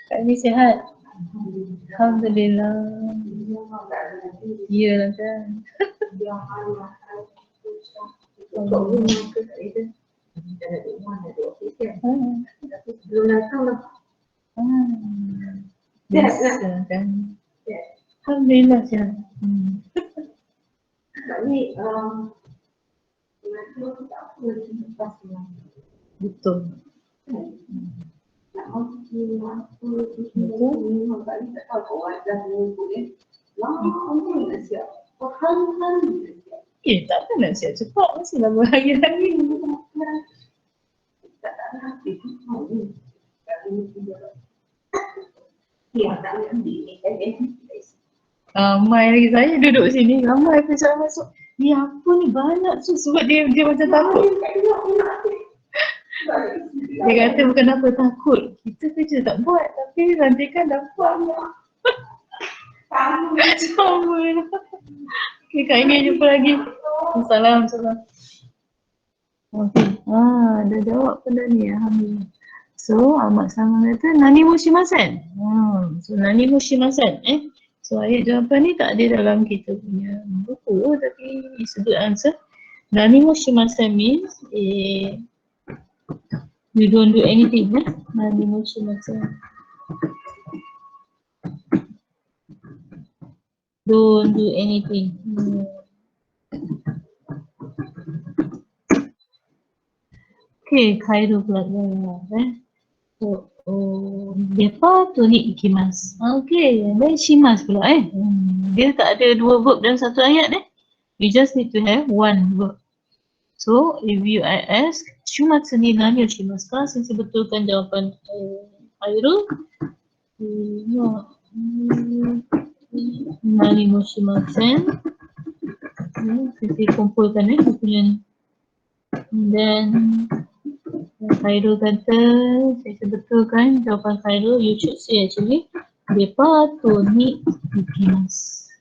Kak Amy sihat? Alhamdulillah. Ya lah kan. Biasa kan. Alhamdulillah sihat. Betul. Takkan nak siap cepat, mesti lama lagi. Ramai lagi saya duduk sini, ramai pencari masuk. Ni apa ni banyak tu sebab dia macam takut. Dia kata bukan apa takut. Kita kerja tak buat tapi rantikan dah buat. Sama lah. Okay, Kak Amy jumpa lagi. Salam. Okay. Dah jawab pun dah ni. Alhamdulillah. So, Ahmad Sama kata nani mo shimasen. So, nani mo shimasen. So, ayat jawapan ni tak ada dalam kita punya buku tapi it's a good answer. Nani mo shimasen means you don't do anything. Nani mo shimasen. Don't do anything. Okay, Kaido pula So, depa to ni ikimasu. Okay, then shimasu pula Dia tak ada dua verb dalam satu ayat You just need to have one verb. So, if you ask shumatsu ni nani o shimasu ka? Saya betulkan jawapan Khairul. Nani mo shimasen. Saya kumpulkan dia punya ni. Then Khairul kata, saya betulkan jawapan Khairul. You should say actually depa to ni ikimasu.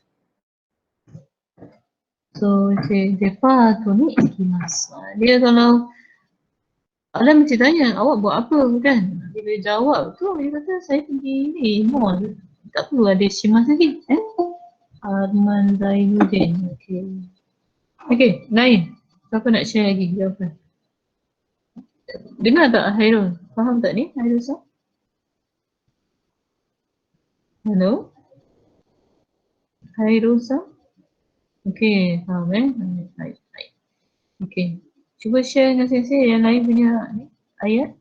So, depa to ni ikimasu. Dia kalau Alam mesti tanya, awak buat apa kan? Dia boleh jawab tu, dia kata saya pergi ni, mall. Tak perlu ada shimasu lagi. Arman Zainuddin. Okay, lain. Siapa nak share lagi jawapan? Dengar tak Hairul? Faham tak ni Hairul Sam? Hello? Hairul Sam? Okey, faham Baik. Okey. Cuba share dengan saya yang lain punya ni, ayat.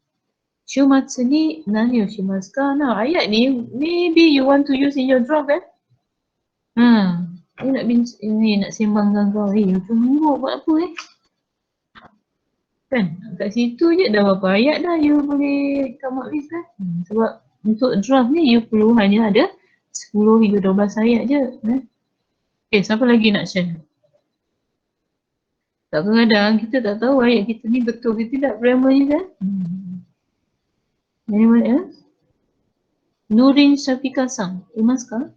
Shumatsu ni nani o shimasu ka? Nah, ayat ni maybe you want to use in your draft kan? Ni nak sembang dengan kau. Hujung minggu buat apa Kan? Kat situ je dah berapa ayat dah you boleh come up with kan? Sebab untuk draft ni you perlu hanya ada 10 hingga 12 ayat je. Okay, siapa lagi nak share? Tak kadang kita tak tahu ayat kita ni betul ke tidak grammar ni kan? Anyone else? Nurin Syafiqah Sang, imasu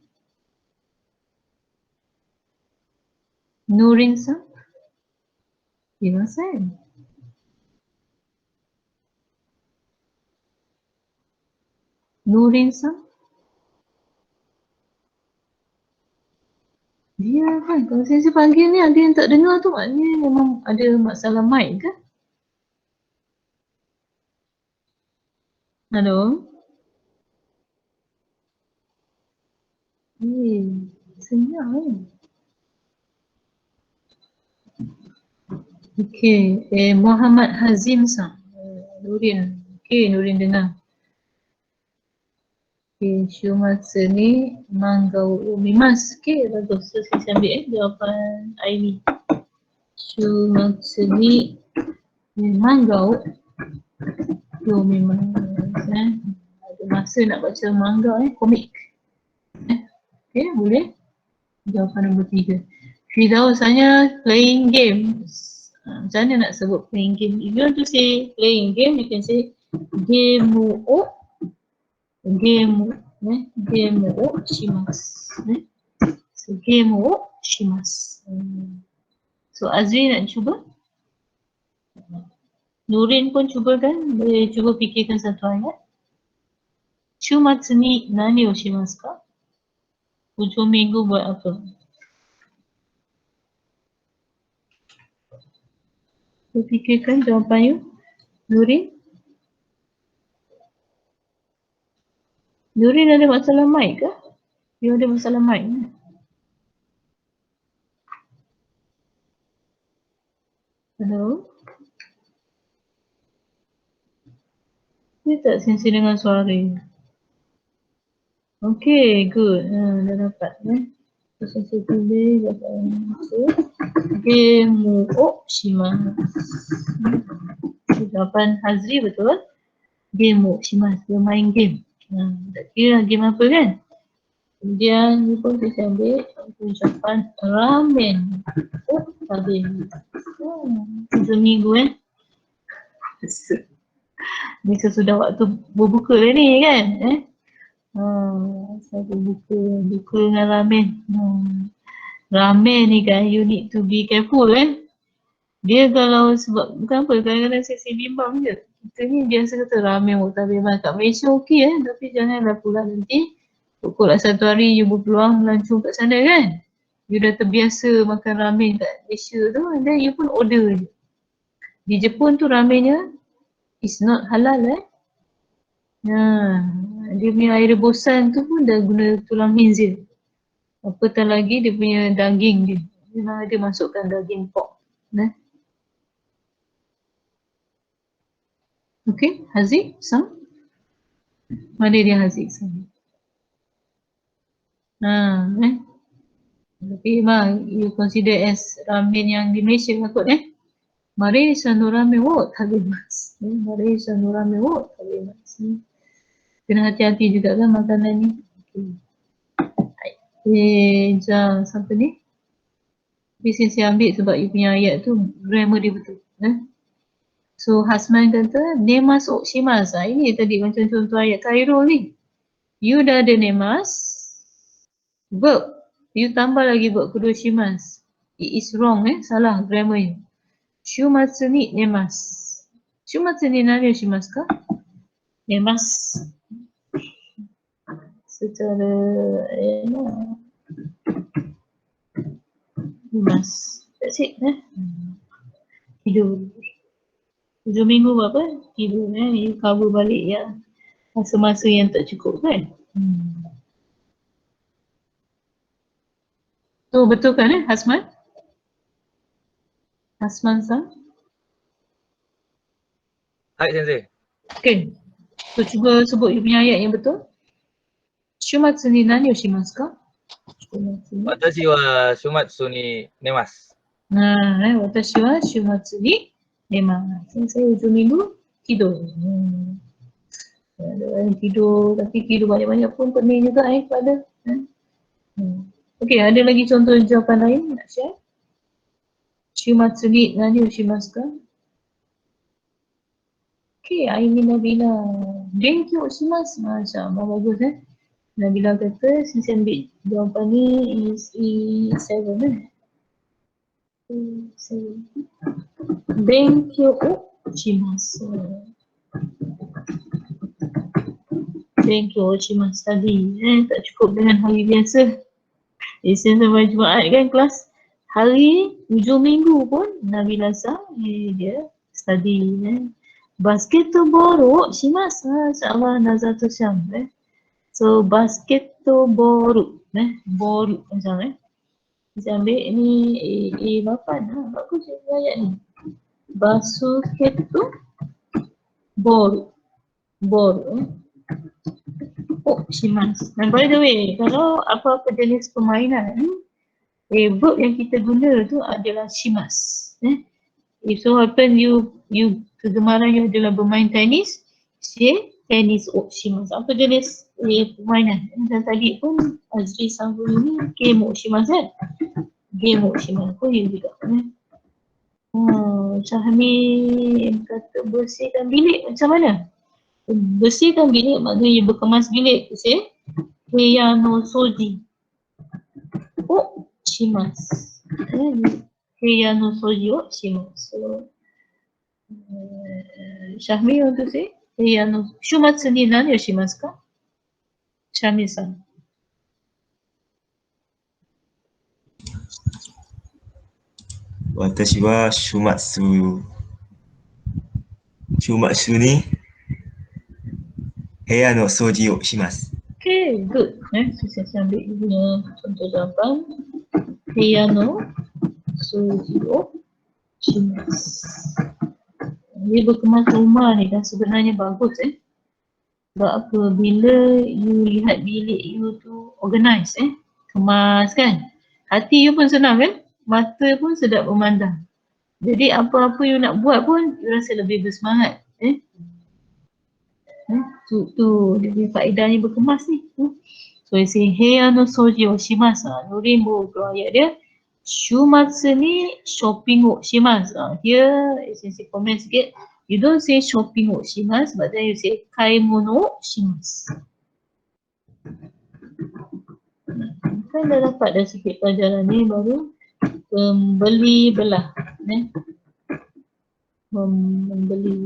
Nurin Sang? Imasen. Nurin Sang? Dia kan, kalau saya panggil ni ada yang tak dengar tu maknanya memang ada masalah mic ke? Hello? Senyap Okey, Muhammad Hazim Sang. Nurin. Okey, Nurin dengar. Okey, Shumatsu ni manggau umimas. Okey, bagus. So, saya ambil jawapan Aini. Shumatsu ni manggau umimas. Ada masa nak baca manga komik. Okey, boleh. Jawapan nombor 3. Firdaus hanya playing games. Macam mana nak sebut playing game? If you want to say playing game, you can say game o shimasu. So game o shimasu. So Azri nak cuba? Nurin pun cuba kan? Boleh cuba fikirkan satu ayat. Shumatsu ni nani o shimasu ka? Hujung minggu buat apa? Fikirkan jawapan you. Nurin? Nurin ada masalah mic ke? You ada masalah mic ke? Hello? Dia tak sensi dengan suara. Okay, good. Dah dapat. Sensi pilih game o shimasu. Jawapan Hazri betul. Game o shimasu. Dia main game. Tak kira game apa kan? Kemudian ni pun saya ambil ucapan ramen. Tadi. Seminggu Ni sesudah waktu berbuka dah ni kan? Saya berbuka dengan ramen. Ramen ni kan you need to be careful Dia kalau sebab bukan apa kadang-kadang saya bimbang je. Kita ni biasa kata ramen watabemas kat Malaysia okey tapi janganlah pula nanti pukul 1 hari you berpeluang melancong kat sana kan. You dah terbiasa makan ramen kat Malaysia tu and then you pun order je. Di Jepun tu ramennya is not halal dia punya air rebusan tu pun dah guna tulang khinzir. Apatah lagi dia punya daging dia. Memang dia masukkan daging pork. Okay, Haziq, Sam? Mana dia Haziq, Sam? Tapi memang you consider as ramen yang di Malaysia kot Mari sanu ramen wo tabemas. Mari sanu ramen wo tabemas. Kena hati-hati juga kan makanan ni. Jangan sampai ni. Tapi saya ambil sebab you punya ayat tu grammar dia betul. So Hasman kata nemas o shimasu. Ini tadi macam contoh ayat Cairo ni. You dah ada nemas. Verb. You tambah lagi verb kedua shimasu. It is wrong salah grammar you. Shumatsu ni nemas. Shumatsu ni nani o shimasu ka? Nemas. Secara nemas. That's it Tidur. 7 minggu berapa? Tidur you cover balik ya. Masa-masa yang tak cukup kan? So betul kan Hasman? Hasman sah? Hai Sensei. Okay. So cuba sebut you punya ayat yang betul. Shumatsu ni nani o shimasu ka? Shumatsu ni. Watashi wa shumatsu ni nemasu. Watashi wa shumatsu ni nemasu. Saya hujung minggu tidur. Ada orang tidur, tapi tidur banyak-banyak pun pening juga pada. Okey, ada lagi contoh jawapan lain nak share? Shumatsu ni nani o shimasu ka? Okey, Aini Nabila. Thank you shimasu. Masya Allah, bagus Nabila kata, saya ambil jawapan ni is E7 Thank you shimasu. Thank you shimasu tadi. Tak cukup dengan hari biasa. Isnin sampai Jumaat kan kelas. Hari hujung minggu pun Nabila sah dia study basketball shimasu. InsyaAllah Nazatu Syam So basketball boru macam Saya ambil ni A8 bagus je ayat ni. Basketball shimasu. And by the way, kalau apa-apa jenis permainan verb yang kita guna tu adalah shimasu. If so happen you kegemaran you adalah bermain tenis, say tenis shimasu. Apa jenis permainan? Dan tadi pun Azri sambung ini game shimasu kan? Game shimasu pun you juga Syahmi kata bersihkan bilik macam mana? Bersihkan bilik maknanya berkemas bilik. Say Heya no soji shimasu. Heya no soji shimasu. Syahmi untuk say Heya no shumatsu ni nani o shimasu ka? Syahmi-san. Watashi wa shumatsu ni heya no souji o shimasu. Okay, good. So saya ambil dia punya contoh jawapan. Heya no souji o shimasu. Dia berkemas rumah ni dan sebenarnya bagus Sebab apa? Bila you lihat bilik you tu organize kemas kan? Hati you pun senang kan? Mata pun sedap memandang. Jadi apa-apa you nak buat pun you rasa lebih bersemangat. Tu dia punya faedahnya berkemas ni. So you say heya no souji o shimasu. Nurin keluar ayat dia. Shumatsu ni shopping o shimasu. Here saya komen sikit. You don't say shopping o shimasu, but then you say kaimono o shimasu. Kan dah dapat dah sikit pelajaran ni baru membeli belah. Membeli.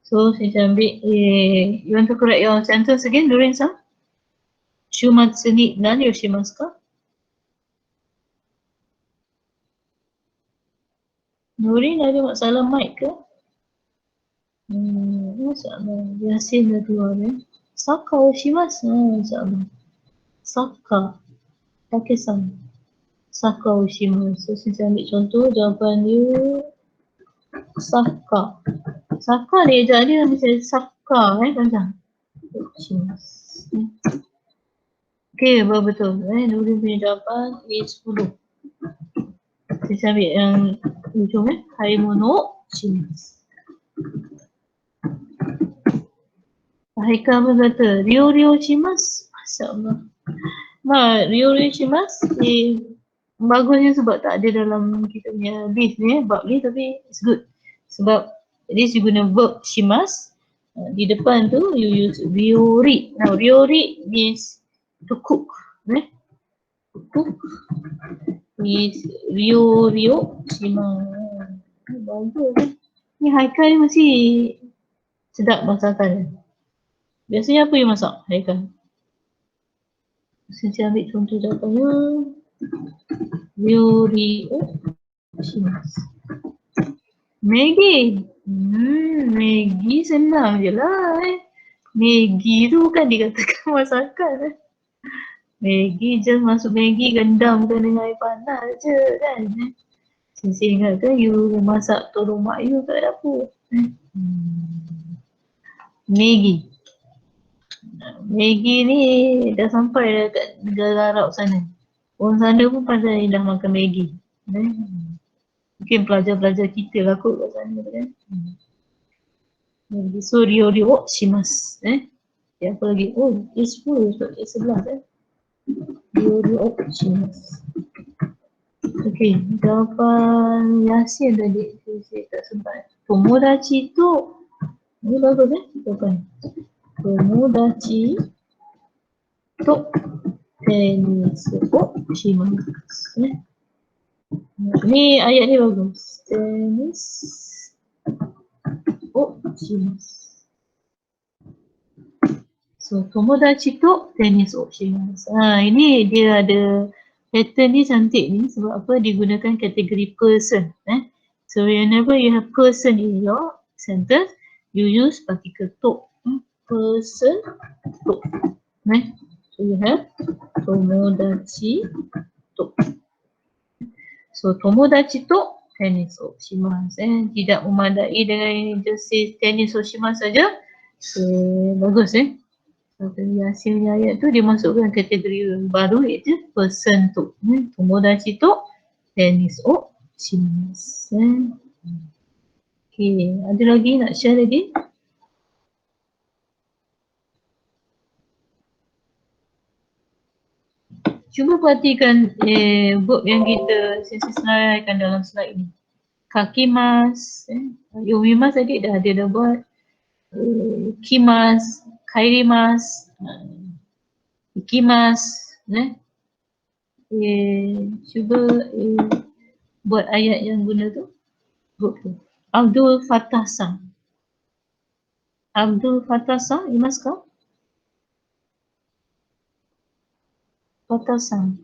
So saya ambil you want to correct your sentence again, Lorenza? Shumatsu ni nani o shimasu ka? Nurin ada masalah mic ke? InsyaAllah. Yasin dah keluar Saka o shimasu. InsyaAllah. Saka. Take-san. Saka o shimasu. So saya ambil contoh jawapan you. Saka. Saka dia ejak dia macam saka macam shimasu. Okay, betul. Nurin punya jawapan A10. Saya ambil yang ujung Kaimono shimasu. Haikal pun kata Ryo shimasu. Masya Allah. Ryo shimasu bagusnya sebab tak ada dalam kita punya list ni bab ni, tapi it's good. Sebab at least you guna verb shimasu. Di depan tu you use ryori. Now ryori means to cook. Cook is ryo shimasu. Bagus Ni Haikal ni masih sedap masakan. Biasanya apa you masak Haikal? Saya ambil contoh jawapannya. Yuri o shimasu. Maggi. Maggi senang je lah Maggi tu kan dikatakan masakan Maggi je masuk Maggi rendamkan dengan air panas je kan. Saya ingatkan you masak tolong mak you kat dapur. Maggi. Maggi ni dah sampai dekat negara Arab sana. Orang sana pun pandai dah makan Maggi. Mungkin pelajar-pelajar kita lah kot kat sana kan. Maggi. So Ryori o shimasu. Apa lagi? Oh, it's full. It's 11 Ryori o shimasu. Okey, jawapan Yasin tadi saya tak sempat. Tomodachi tu ni bagus jawapan. Tomodachi to tenis o shimasu. Ni ayat ni bagus. Tenis o shimasu. So tomodachi to tenis o shimasu. Ini dia ada pattern ni cantik ni sebab apa digunakan kategori person. So whenever you have person in your sentence, you use particle to. Person to. So you have tomodachi to. So tomodachi to tenis o shimasu. Tidak memadai dengan just say tenis o shimasu saja. So bagus Yasin punya ayat tu dia masukkan kategori baru iaitu person to. Tomodachi to tenis o shimasu. Okay, ada lagi nak share lagi? Cuba perhatikan verb yang kita senaraikan dalam slide ni. Kakimas, yomimas tadi dah ada buat. Kimas, kairimas, ikimas, cuba buat ayat yang guna tu. Abdul Fattah Sang. Abdul Fattah Sang, imas kau? Fattah Sang.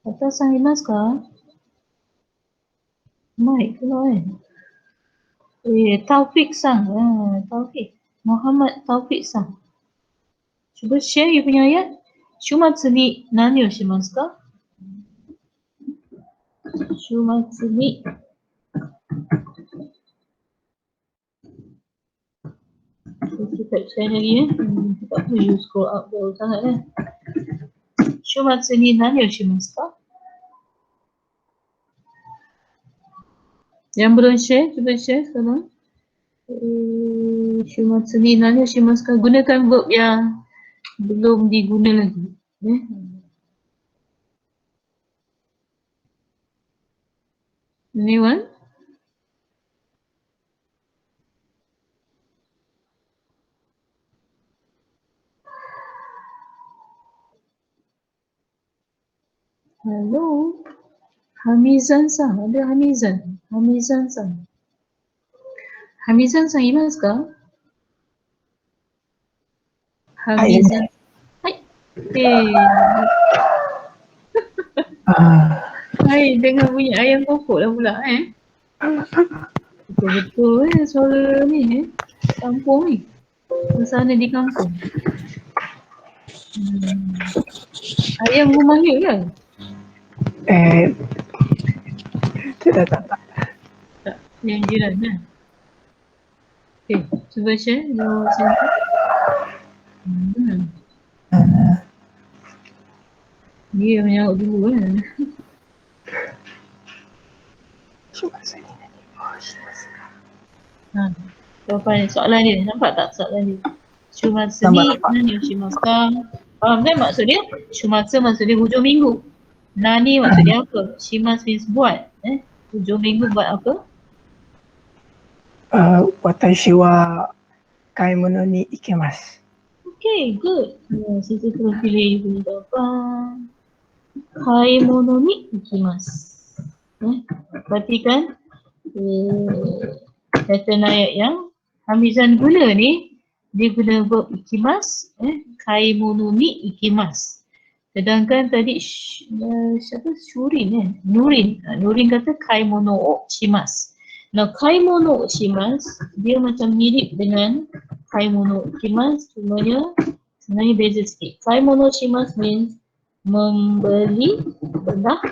Fattah Sang imas kau? Baik pula Taufik Sang. Taufik. Muhammad Taufik Sang. Cuba share you punya ayat. Shumatsu ni nani o shimasu ka? Shumatsu ni kita share lagi tak perlu you scroll up jauh sangat Shumatsu ni nani o shimasu ka? Yang belum share, cuba share sekarang. Shumatsu ni nani shimasu ka? Gunakan verb yang belum diguna lagi. Anyone? Hello? Hamizan Sang, ada Hamizan. Hamizan Sang. Hamizan Sang imas ka? Hamizan. Hai. Hai, dengar bunyi ayam kokok lah pula Betul-betul suara ni kampung ni. Suasana di kampung. Ayam rumah you kan? Tak. Tak, yang jiran kan? Okay, cuba share your center. Dia menyawak dulu kan? Jawapan soalan dia, nampak tak soalan dia? Shumatsu ni nani o shimasu ka? Faham kan maksud dia? Shumatsu maksud dia hujung minggu. Nani maksud dia apa? Shimasu means buat. Hujung minggu buat apa? Watashi wa kaimono ni ikemasu. Okay, good. Kita perlu pilih punya jawapan. Kaimono ni ikimasu. Perhatikan pattern ayat yang Hamizan guna ni dia guna verb ikimas, kaimono ni ikimas. Sedangkan tadi siapa? Shurin Nurin. Nurin kata kaimono o shimasu. Now kaimono o shimasu dia macam mirip dengan kaimono ikimas, cumanya sebenarnya beza sikit. Kaimono shimasu means membeli belah.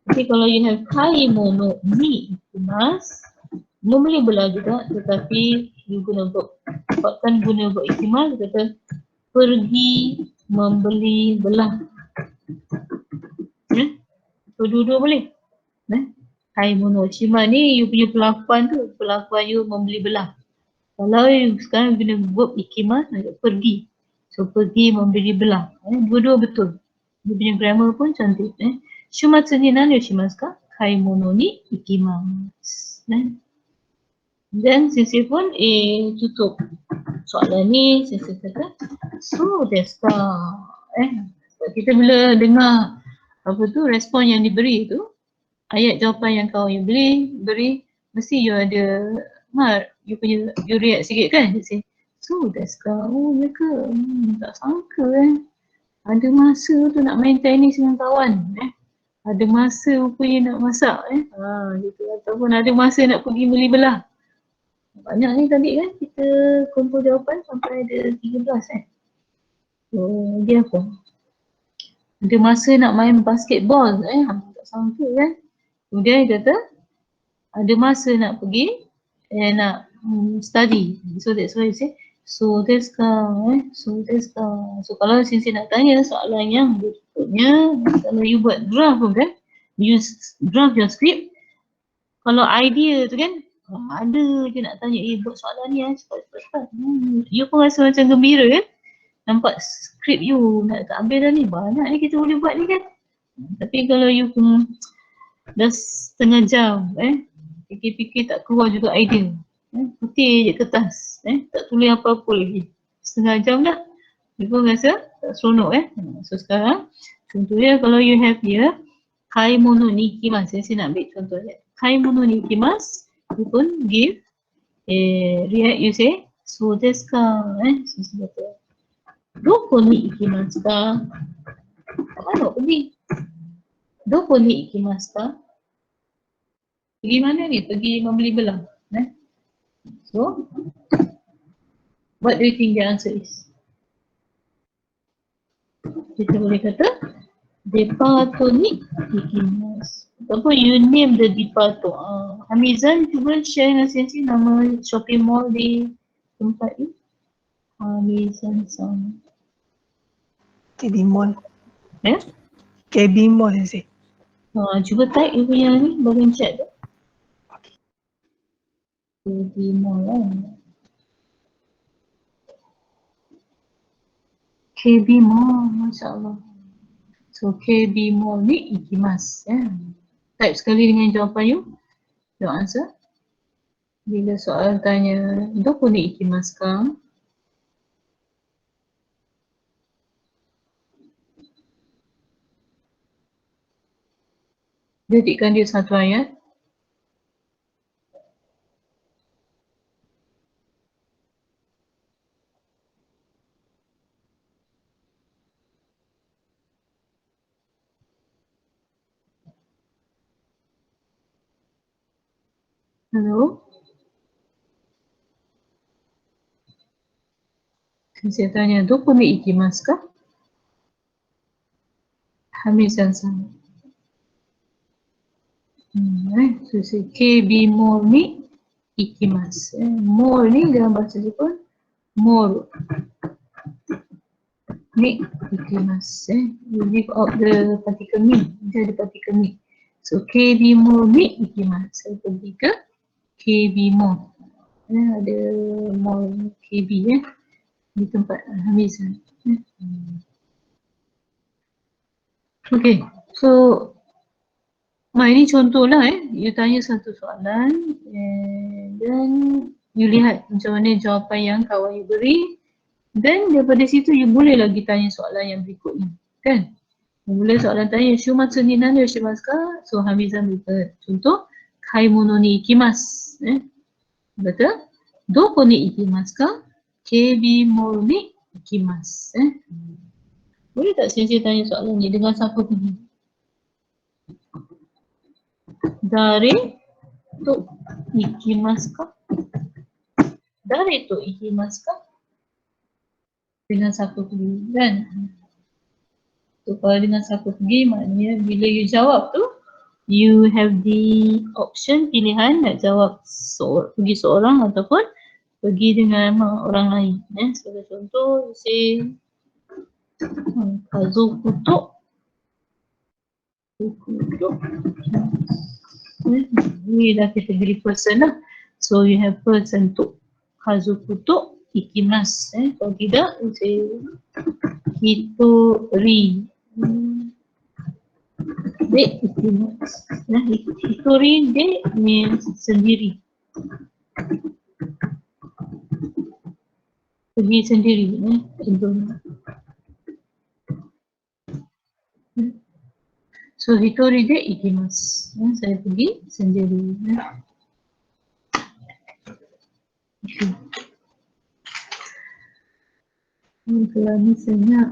Tapi kalau you have kaimono ni ikimasu, membeli belah juga, tetapi you guna verb. Sebabkan guna verb ikimasu, kata pergi membeli belah. So dua-dua boleh. Kaimono shima ni you punya pelakuan tu, pelakuan you membeli belah. Kalau you sekarang guna verb ikimasu, pergi. So pergi membeli belah. Dua-dua betul. Dia punya grammar pun cantik. Shumatsu ni nani shimasu ka? Kaimono ni ikimasu. Dan sisi pun tutup soalan ni. Sisi kata so desu ka. Kita bila dengar apa tu respon yang diberi tu, ayat jawapan yang kau beri mesti you ada you react sikit kan. You say so desu ka. Oh ya ke? Tak sangka ada masa tu nak main tenis dengan kawan. Ada masa rupanya nak masak gitu. Ataupun ada masa nak pergi beli belah. Banyak ni tadi kan kita kumpul jawapan sampai ada 13 So dia apa? Ada masa nak main basketball tak sangka kan. Kemudian dia kata ada masa nak pergi nak study. So that's why you say so desu ka. So desu ka. So kalau Sensei nak tanya soalan yang berikutnya, kalau you buat draft pun kan, you draft your script, kalau idea tu kan ada je nak tanya, buat soalan ni cepat. You pun rasa macam gembira kan, nampak skrip you nak ambil dah ni, banyak ni kita boleh buat ni kan. Tapi kalau you pun dah setengah jam fikir-fikir tak keluar juga idea, putih je kertas, tak tulis apa-apa lagi, setengah jam dah, you pun rasa tak seronok So sekarang contohnya kalau you have here kaimono ni ikimasu, saya nak ambil contoh kaimono ni ikimasu, you pun give react, you say so desu ka. So betul. Doko ni ikimasu ka? Mana pergi? Doko ni ikimasu ka? Pergi mana ni? Pergi membeli belah. So, what do you think the answer is? Kita boleh kata departo ni ikimasu. Ataupun you name the departo. Hamizan cuba share dengan Sensei nama shopping mall di tempat ni. Hamizan-san. KB Mall. Ya? KB Mall Sensei. Cuba type you punya ni bagian chat tu. KB Mall KB Mall, Masya Allah. So KB Mall ni ikimasu Type sekali dengan jawapan you. Your answer. Bila soalan tanya doko ni ikimasu ka? Detikkan dia satu ayat. Halo? Saya tanya, doko ni ikimasu ka? Hamizan-san. So say KB Mall ni ikimasu. Mall ni dalam bahasa Jepun mall ni ikimasu. You leave out the particle ni. Dia ada particle ni. So KB Mall ni ikimasu. Saya pergi ke KB Mall. Ada mall KB di tempat Hamizan. Okay, so ini contoh lah you tanya satu soalan dan you lihat macam mana jawapan yang kawan you beri, dan daripada situ you boleh lagi tanya soalan yang berikutnya kan. Mula soalan tanya shumatsu ni nani o shimasu ka? So Hamizan berkata contoh kaimono ni ikimasu. Betul? Doko ni ikimasu ka? Kebimaru ni ikimasu. Boleh tak saya tanya soalan ni dengan siapa pergi? Dari to ikimasu ka? Dari to ikimasu ka? Dengan siapa pergi kan? So kalau dengan siapa pergi maknanya bila you jawab tu you have the option pilihan nak jawab pergi seorang ataupun pergi dengan orang lain. Sebagai contoh, say kazoku to ni dah kategori person lah. So you have person to kazoku to ikimasu. Kalau tidak, you say hitori de ikimasu. Hitori de means sendiri. Pergi sendiri contohnya. So hitori de ikimasu. Saya pergi sendiri. Kalau misalnya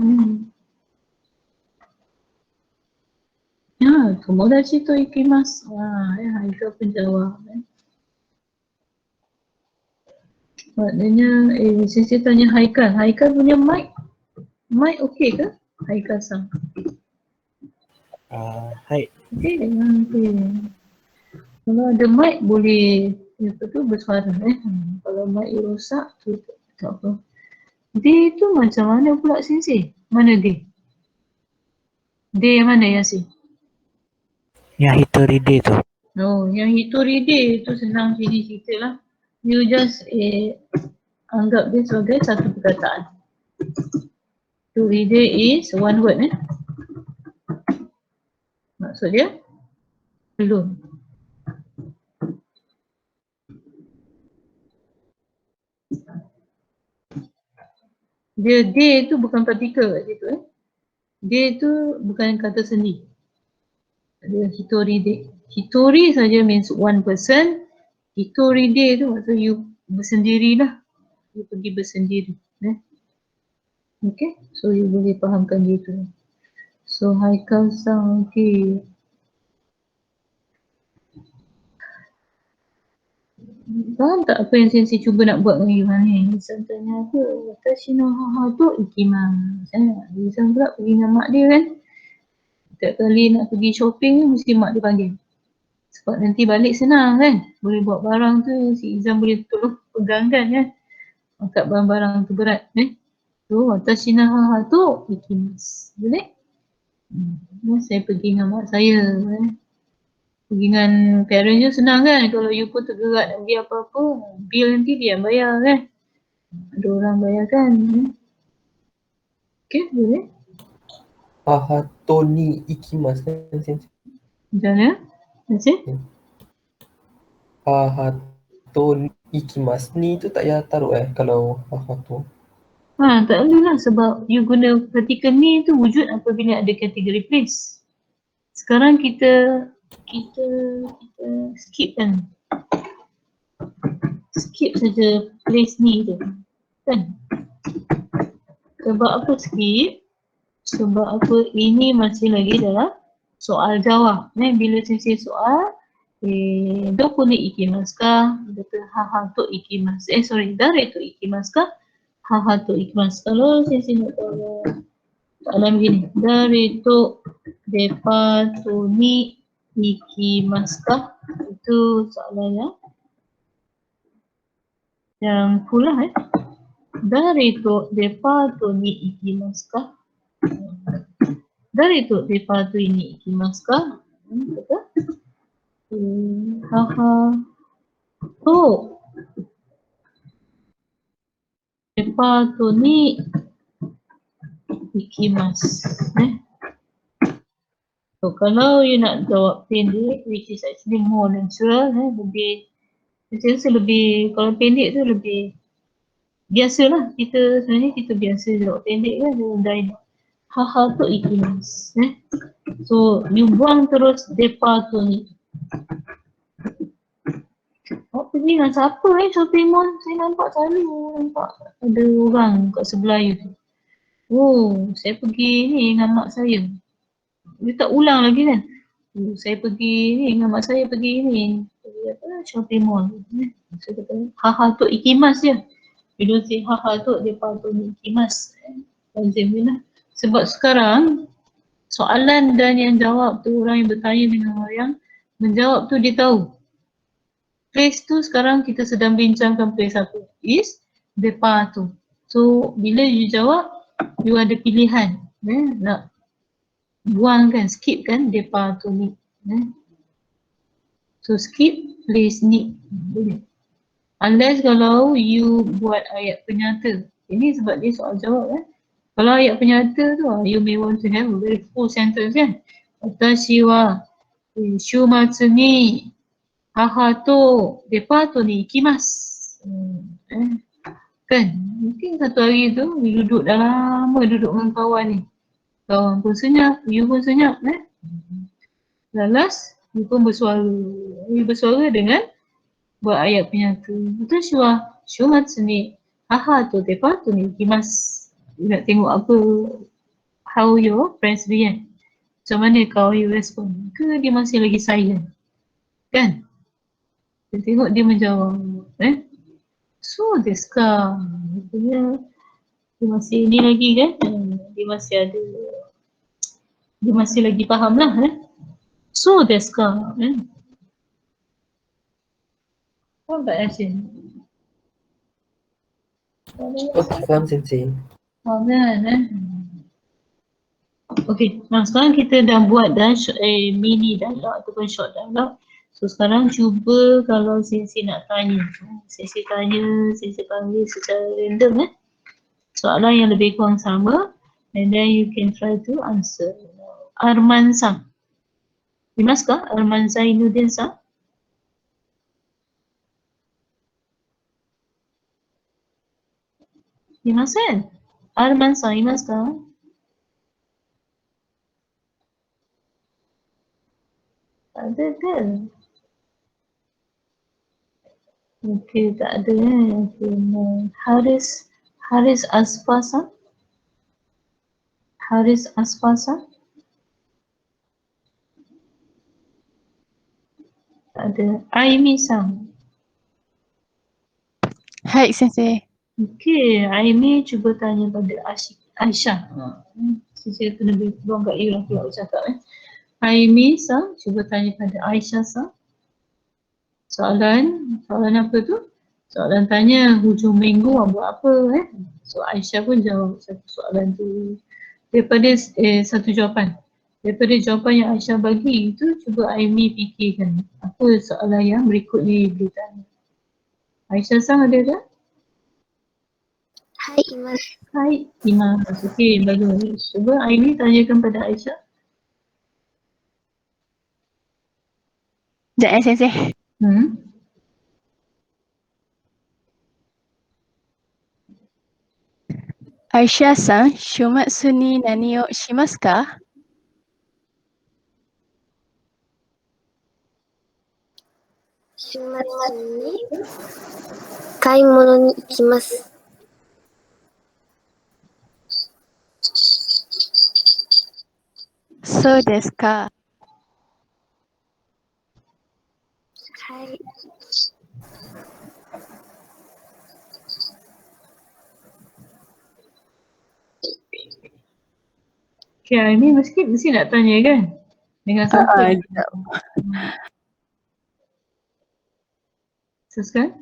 tomodachi to ikimasu. Itu penjawab. Maknanya, saya tanya Haikal. Haikal punya mic okey ke? Haikal sang. Hai. Okey. Kalau ada mic boleh bersuara. Kalau mic rosak tu tak apa. Dia tu macam mana pula Sensei? Mana dia? Dia yang mana Yasin? Yang hitori de tu. Oh, yang hitori de tu senang sini cerita lah. You just anggap dia sebagai satu perkataan. Hitori de is one word Maksud dia? Belum. Dia de tu bukan partikel kat situ De tu bukan kata sendi. Dia hitori de. Hitori saja means one person. Hitori de tu maksud you bersendiri lah. You pergi bersendiri. Okay, so you boleh fahamkan dia tu. So Haikal sang okay. Faham tak apa yang Sensei cuba nak buat dengan you ni? Lisan tanya apa? Watashi no haha to ikimasu. Lisan pula pergi dengan mak dia kan? Setiap kali nak pergi shopping mesti mak dia panggil. Sebab nanti balik senang kan? Boleh bawa barang tu, si Izan boleh tolong pegangkan kan? Angkat barang-barang tu berat So watashi no haha to ikimasu. Boleh? Saya pergi dengan mak saya Pergi dengan parent je senang kan? Kalau you pun tergerak nak pergi apa-apa, bil nanti dia yang bayar kan? Ada orang bayar kan? Okay, boleh? Haha to ni ikimasu kan Sensei? Macam mana? Sensei? Haha to ni ikimasu ni tu tak payah taruh kalau haha to. Tak boleh lah sebab you guna partikel ni tu wujud apabila ada kategori place. Sekarang kita skip kan? Skip saja place ni tu kan? Sebab apa skip? Sebab apa ini masih lagi dalam soal jawab. Bila Sensei soal doko ni ikimasu ka? Kata haha to ikimasu. Dare to ikimasu ka? Haha to ikimasu. Kalau Sensei nak tahu soalan begini. Dare to depato ni ikimasu ka? Itu soalannya yang full lah Dare to depato ni ikimasu ka? Dare to depato ni ikimasu ka? Kata haha to depato ni ikimasu. So kalau you nak jawab pendek, which is actually more natural, saya rasa lebih, kalau pendek tu lebih biasalah sebenarnya kita biasa jawab pendek kan dalam dialog. Haha to ikimasu. So you buang terus depato ni. Awak pergi dengan siapa shopping mall? Saya nampak ada orang kat sebelah you tu. Oh, saya pergi ni dengan mak saya. Dia tak ulang lagi kan? Oh, saya pergi ni dengan mak saya pergi ni. Pergi apa? Shopping mall. Saya kata, haha tu ikimas je. Bila say haha tu dia patut ikimas. Lazim je lah. Sebab sekarang soalan dan yang jawab tu orang yang bertanya dengan orang yang menjawab tu dia tahu. Place tu sekarang kita sedang bincangkan place apa. Is depa tu. So bila you jawab, you ada pilihan. Nak buang kan, skip kan depa tu ni. So skip place ni. Boleh. Unless kalau you buat ayat penyata. Ini sebab dia soal jawab Kalau ayat penyata tu, you may want to have a very full sentence kan. Watashi wa shumatsu ni haha to depato ni ikimasu. Kan? Mungkin satu hari tu, you duduk dah lama duduk dengan kawan ni. Kawan pun senyap, you pun senyap Lalas, you pun bersuara. You bersuara dengan buat ayat penyata. Watashi wa shumatsu ni haha to depato ni ikimasu. You nak tengok apa, how your friends react. Macam mana kau you respond. Ke dia masih lagi silent. Kan? Kita tengok dia menjawab. So desu ka. Dia masih ni lagi kan. Dia masih ada. Dia masih lagi faham lah. So desu ka. Faham tak Yashin? Okay, faham Sensei. Faham kan? Okay, sekarang kita dah buat mini dialog ataupun short dialog. So sekarang cuba kalau Sensei nak tanya. Sensei panggil secara random soalan yang lebih kurang sama and then you can try to answer. Arman Sang. Imasu ka? Arman Zainuddin Sang? Imasu kan? Arman Sang, imasu ka? Tak ada ke? Okey, tak ada Okay, no. Haris Asfasa. Haris Asfasa. Tak ada. Aimi Sang. Hai Sensei. Okey, Aimi cuba tanya pada Aisyah. Saya kena buang kat you lah pula cakap Aimi Sang, cuba tanya pada Aisyah Sang. Soalan apa tu? Soalan tanya hujung minggu buat apa So Aisyah pun jawab satu soalan tu. Daripada satu jawapan. Daripada jawapan yang Aisyah bagi itu, cuba Aimi fikirkan apa soalan yang berikut ni boleh tanya. Aisyah Sang ada tak? Hai Imas. Hai Imas. Okey, bagus. Cuba Aimi tanyakan pada Aisyah. Sekejap Sensei. Aisyah-san, shumatsu ni nani o shimasu ka? Shumatsu ni kaimono ni ikimasu. So desu ka? Hai. Okay, Aimi mesti nak tanya kan? Dengan siapa? Teruskan.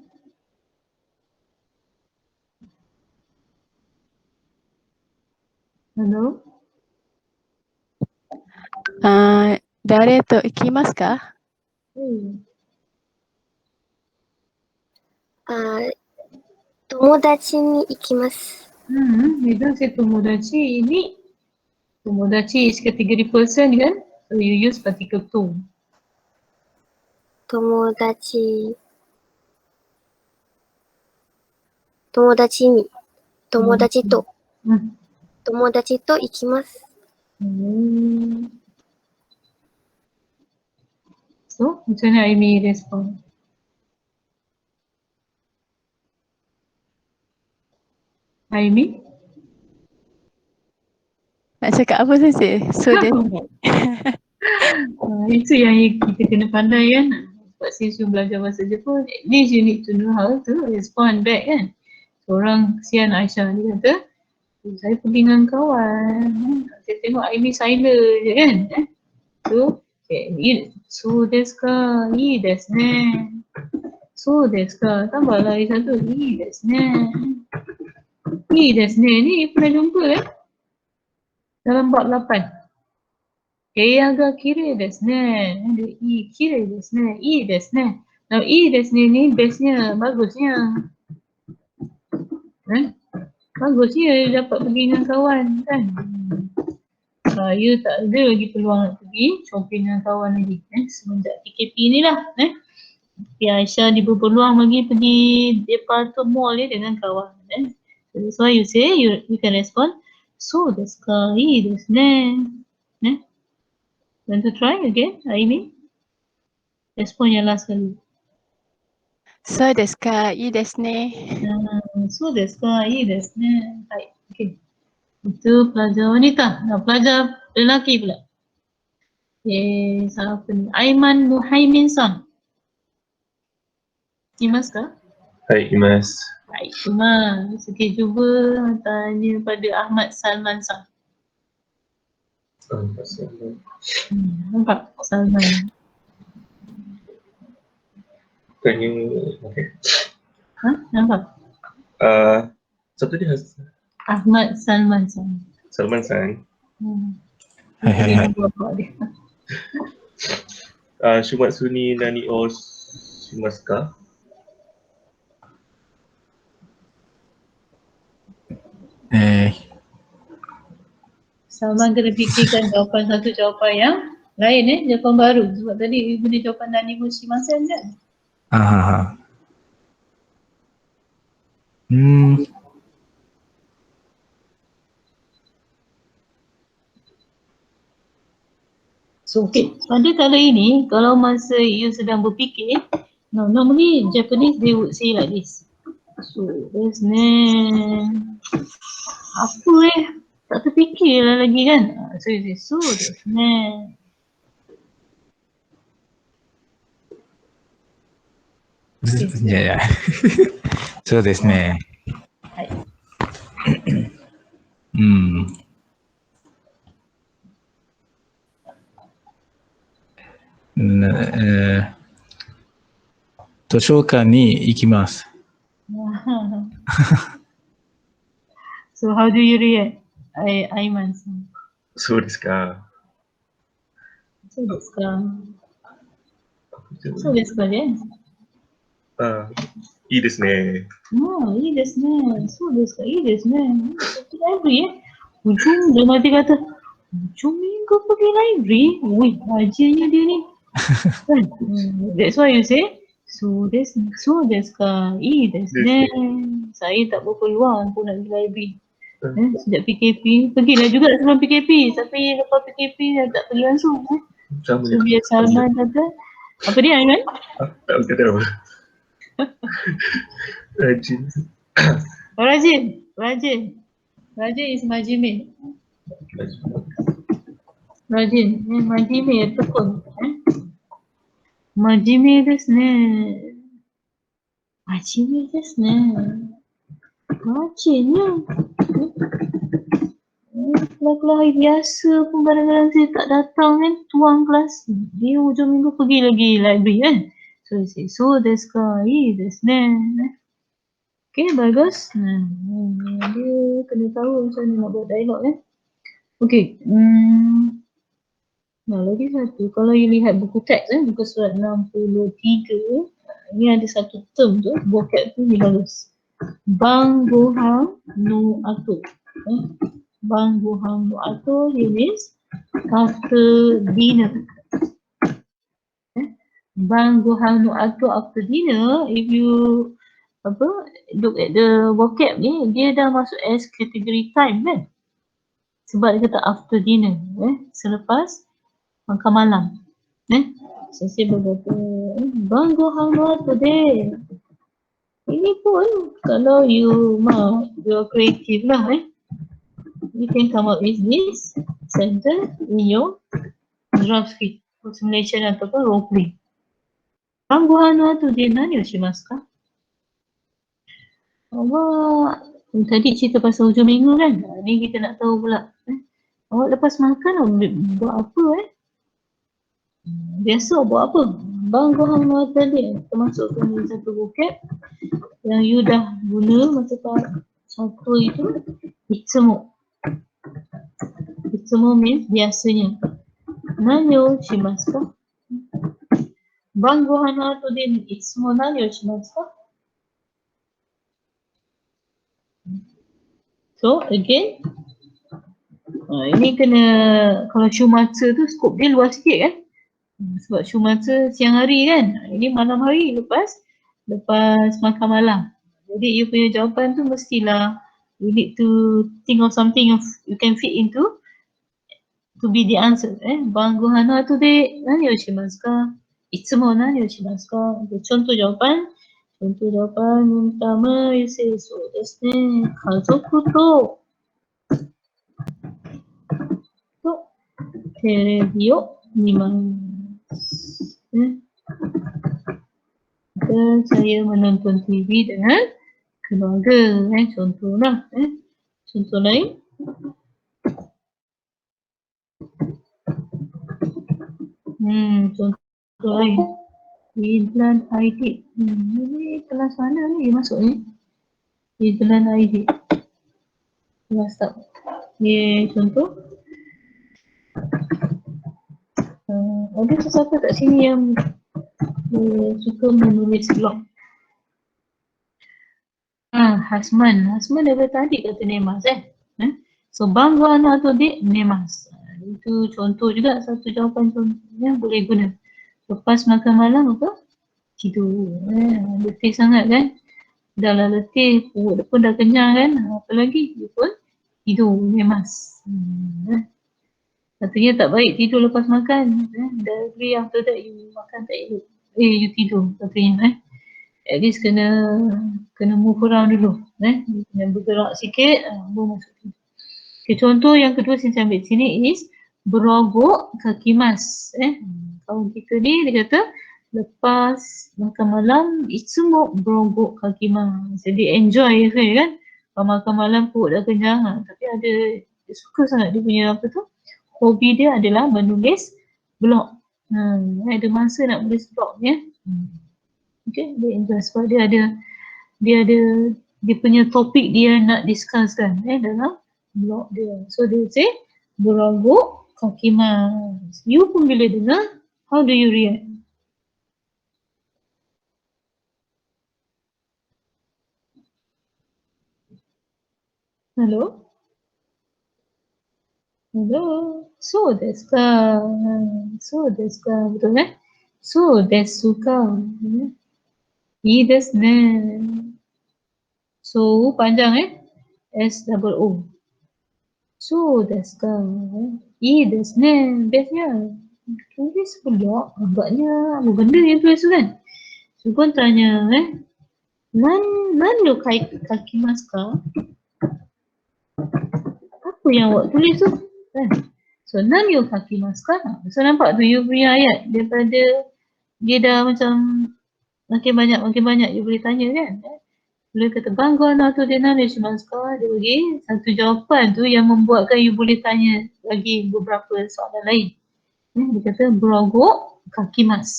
Hello? Dare to ikimasu ka? Tomodachi ni ikimasu. Itu saya tomodachi ini. Tomodachi is kategori person kan? So you use particle to. Tomodachi ni. Tomodachi to. Tomodachi to ikimasu. So, macam mana Aimi respond? Aimi? Nak cakap apa saja? So that's Itu yang kita kena pandai kan. Sebab since you belajar bahasa Jepun, at least you need to know how to respond back kan. Seorang kesian Aisyah ni kata, saya pergi dengan kawan. Saya tengok Aimi silent je kan. So, so desu ka, ii desu ne. So desu ka, tambah lagi satu, ii desu ne. Ii desu ne ni pernah jumpa kan? Dalam bab 8. Eia ga kirei desu ne. Ii kirei desu ne. Ii desu ne. Now ii desu ne ni bestnya, bagusnya. Bagusnya dapat pergi dengan kawan kan. Saya tak ada lagi peluang nak pergi shopping dengan kawan lagi semenjak PKP ni lah Aisyah berpeluang lagi pergi departure mall ni dengan kawan So that's why you say, you can respond, so desu ka, ii desu ne. Want to try again, Aimi? Respond yang last kali. so desu ka, ii desu ne. So desu ka, ii desu ne. Baik, okay. Itu pelajar wanita. Nah, pelajar lelaki pula. Siapa ni? Aiman Muhaimin San. Imas kah? Hai Imas. Baik, Imas. Okay, cuba tanya pada Ahmad Salman San. Nampak Salman? Tanya, okay. Nampak? Siapa dia? Ahmad Salman San. Salman San. Hai. Shumatsuni nani o shimasu ka? Salman kena fikirkan satu jawapan yang lain jawapan baru. Sebab tadi guna jawapan nani mushimasen kan? So, okay. Pada kala ini, kalau masa you sedang berfikir, normally Japanese they would say like this. So, there's apa tak terfikir lah lagi kan? So, you say, so, there's Ya. So desu ne. Hai. Toshokan ni ikimasu. So, how do you react? Aiman. So desu ka. So, desu ka. So, desu ka dia. Ii desu ne. Ii desu ne. So desu ka, ii desu ne. Pergi library Ujung dia mati kata, ujung minggu pergi library? Wih, rajinnya dia ni. That's why you say, so desu ka, ii desu ne. Saya tak berpeluang pun nak pergi library. Sejak PKP, pergilah juga sebelum PKP. Tapi lepas PKP dah tak pergi langsung. So biar Salman kata, apa dia Aiman? Tak kata apa. Rajin. Rajin is majime. Rajin, majime tekun. Majime desu ne. Majime desu ne. Rajinnya. Kelas hari biasa pun kadang-kadang saya tak datang kan, tuang kelas. Dia hujung minggu pergi lagi library kan. So, say, so desu ka, ii desu ne. Okay, bagus. Dia kena tahu macam mana nak buat dialog kan. Okay. Lagi satu. Kalau you lihat buku teks buku surat 63. Ni ada satu term tu, vocab tu ni bagus. Banggohan no ato. Banggohan no ato means after dinner. Banggohan no ato after dinner, if you look at the vocab ni, dia dah masuk as category time kan? Sebab dia kata after dinner, selepas makan malam. So, saya berkata, Banggohan no ato de Ini pun kalau you mau, you're creative lah you can come up with this sentence in your draft script for simulation ataupun role play. Pangguhana tu dia nani yoshimasu ka? Awak tadi cerita pasal hujung minggu kan? Ni kita nak tahu pula. Awak lepas makan buat apa Biasa buat apa? Pangguhana tadi termasukkan satu vocab yang you dah guna masa satu itu. Itsumo. Itsumo means biasanya. Nani yoshimasu ka? Pangguhana tu dia itsumo nani yoshimasu ka? So again, ini kena, kalau shumatsu tu skop dia luas sikit kan. Sebab shumatsu siang hari kan. Ini malam hari lepas makan malam. Jadi you punya jawapan tu mestilah you need to think of something you can fit into to be the answer. Pangguhana tu de nani yoshimasu ka? Itsumo nani yoshimasu ka? Contoh jawapan yang pertama, you say, so desu ne, kazoku to terebi o mimasu. Saya menonton TV dengan keluarga. Contohlah. Contoh lain. Contoh lain. Idlan ID. Ini kelas mana ni masuk ni? Idlan ID. Kelas tak. Ni contoh. Ada sesiapa kat sini yang suka menulis blog? Hasman. Hasman daripada tadi kata nemas So pangguhana tu dia nemas. Itu contoh juga satu jawapan yang boleh guna. Lepas makan malam apa? Tidur. Letih sangat kan? Dah lah letih, perut pun dah kenyang kan? Apa lagi? Dia pun tidur, nemas. Katanya tak baik tidur lepas makan. Dah agree after that you makan tak elok. You tidur katanya. At least kena move around dulu. Kena bergerak sikit, baru masuk tidur. Okay, contoh yang kedua saya ambil sini is berogok kaki mas. Kawan kita ni dia kata lepas makan malam itsumo berogok kaki mas. Jadi enjoy kan. Kalau makan malam perut dah kenyang tapi dia suka sangat dia punya apa tu. Hobi dia adalah menulis blog. Ada masa nak menulis blog ya. Okay, dia enjoy sebab dia ada dia punya topik dia nak discuss kan dalam blog dia. So dia say berogok kaki mas. You pun bila dengar, how do you react? Hello? Hello? So desu ka? So desu ka? Betul kan? So desu ka? Ii desu ne. So panjang S-double-O. So desu ka? Ii desu ne. Bestnya tulis blog agaknya apa benda yang tulis tu kan? So pun tanya nan yo kaki mas ka? Apa yang awak tulis tu? So nan yo kaki mas ka? So nampak tu you punya ayat daripada dia dah macam makin banyak you boleh tanya kan? Boleh kata pangguhana tu dia nan yoshimasu ka? Dia bagi satu jawapan tu yang membuatkan you boleh tanya lagi beberapa soalan lain. Dia kata berogok kaki mas.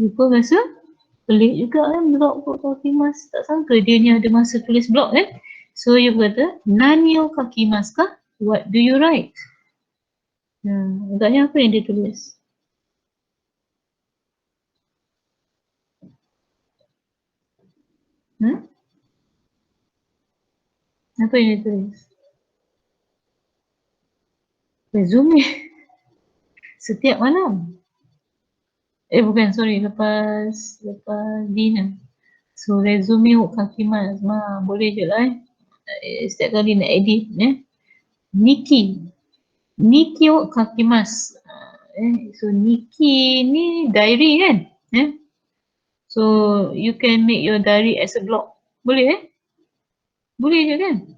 You pun rasa pelik juga kan berogok kaki mas. Tak sangka dia ni ada masa tulis blog kan. So you kata nani yo kaki mas ka? What do you write? Agaknya apa yang dia tulis? Apa yang dia tulis? Resume. Setiap malam. Bukan, sorry, lepas dinner. So resume kaki mas. Boleh je lah setiap kali nak edit Niki kaki mas. So Niki ni diary kan? So you can make your diary as a blog. Boleh Boleh je kan?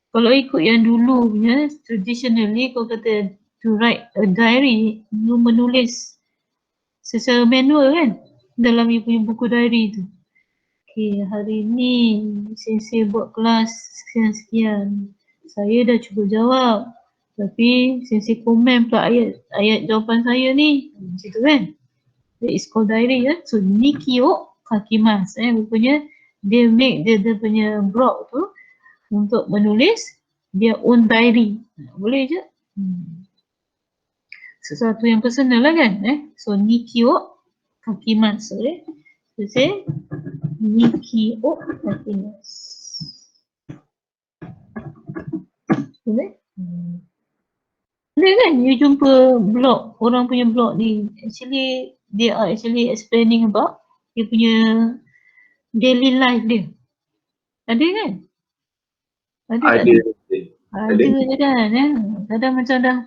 Kalau ikut yang dulu punya, traditionally kau kata to write a diary, you menulis secara manual kan dalam you punya buku diary tu. Okay, hari ni Sensei buat kelas sekian-sekian. Saya dah cuba jawab. Tapi Sensei komen pula ayat jawapan saya ni. Macam tu kan. That is called diary ya. So Nikio Kakimas. Rupanya dia make dia punya blog tu untuk menulis dia own diary. Boleh je. Sesuatu yang personal lah kan. So Nikio Kakimas. Okay. So say Nikio Kakimas. Boleh? Ada kan you jumpa blog, orang punya blog ni. Actually, they are actually explaining about dia punya daily life dia. Ada kan? Ada. Ada je kan. Kadang macam dah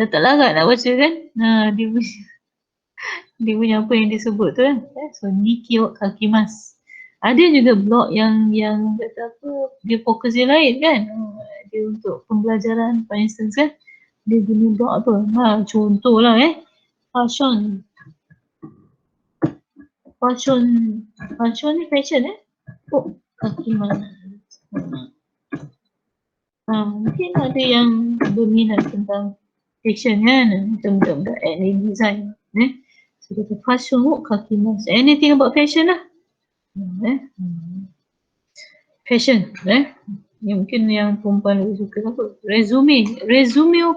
tak larat nak baca kan. Dia punya apa yang disebut tu kan. So Nikio Kakimas. Ada juga blog yang kata apa, dia fokus yang lain kan. Dia untuk pembelajaran, for instance kan. Dia guna blog apa. Contohlah fashion. Fashion ni fashion Kakimas. Mungkin ada yang berminat tentang fashion kan. Macam ethnic design. So kata fashion Kakimas. Anything about fashion lah. Fashion. Yang mungkin yang perempuan lebih suka apa? Resume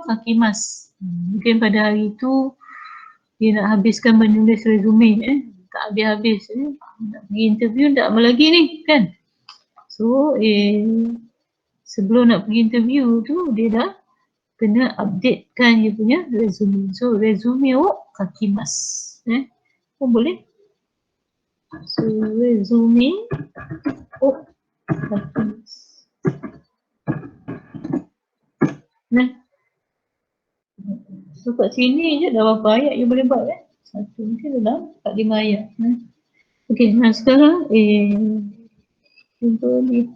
Kakimas. Mungkin pada hari tu dia nak habiskan menulis resume. Tak habis-habis. Nak pergi interview tak lama lagi ni kan. So sebelum nak pergi interview tu dia dah kena updatekan dia punya resume. So resume Kakimas. Pun boleh. So resume Kakimas. So kat sini je dah berapa ayat you boleh buat satu mungkin dalam 4-5 ayat. Okay, sekarang cuba lihat.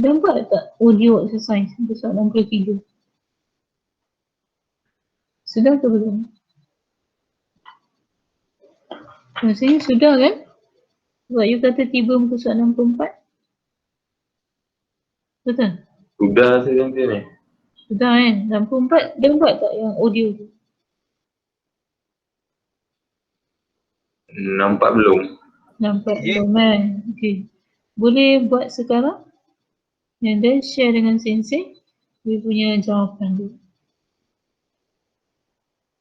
Dah buat tak audio exercise untuk soalan 63? Sudah ke belum? Rasanya sudah kan? Sebab you kata tiba muka surat 64. Betul? Sudah saya nanti ni. Sudah 64 dah buat tak yang audio tu? Nampak belum? Nampak belum Okay. Boleh buat sekarang? And then share dengan Sensei. Dia punya jawapan tu.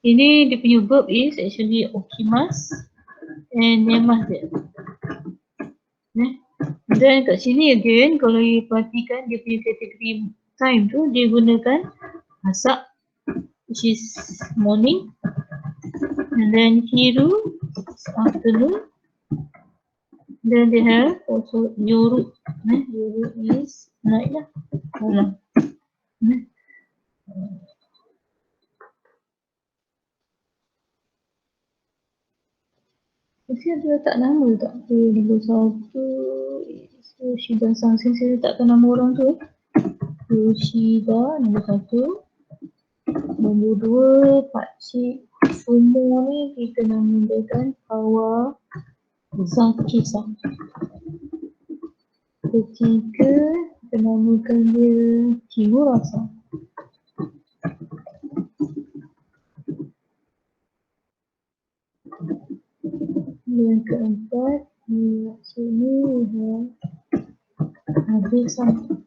Ini dia punya verb is actually okimas and nemas dia. Dan kat sini again kalau you perhatikan dia punya kategori time tu dia gunakan asak which is morning, and then hiru afternoon, then they have also yoru. Yoru is night lah, malam. Mesti ada letak nama tak? Nombor 1 Yoshida-san. Saya letakkan nama orang tu. Yoshida nombor 1. Nombor 2 pakcik semua ni kita namakan Kawasaki-san. Ketiga kita namakan dia Kimura-san. Yang keempat sini Abe-san.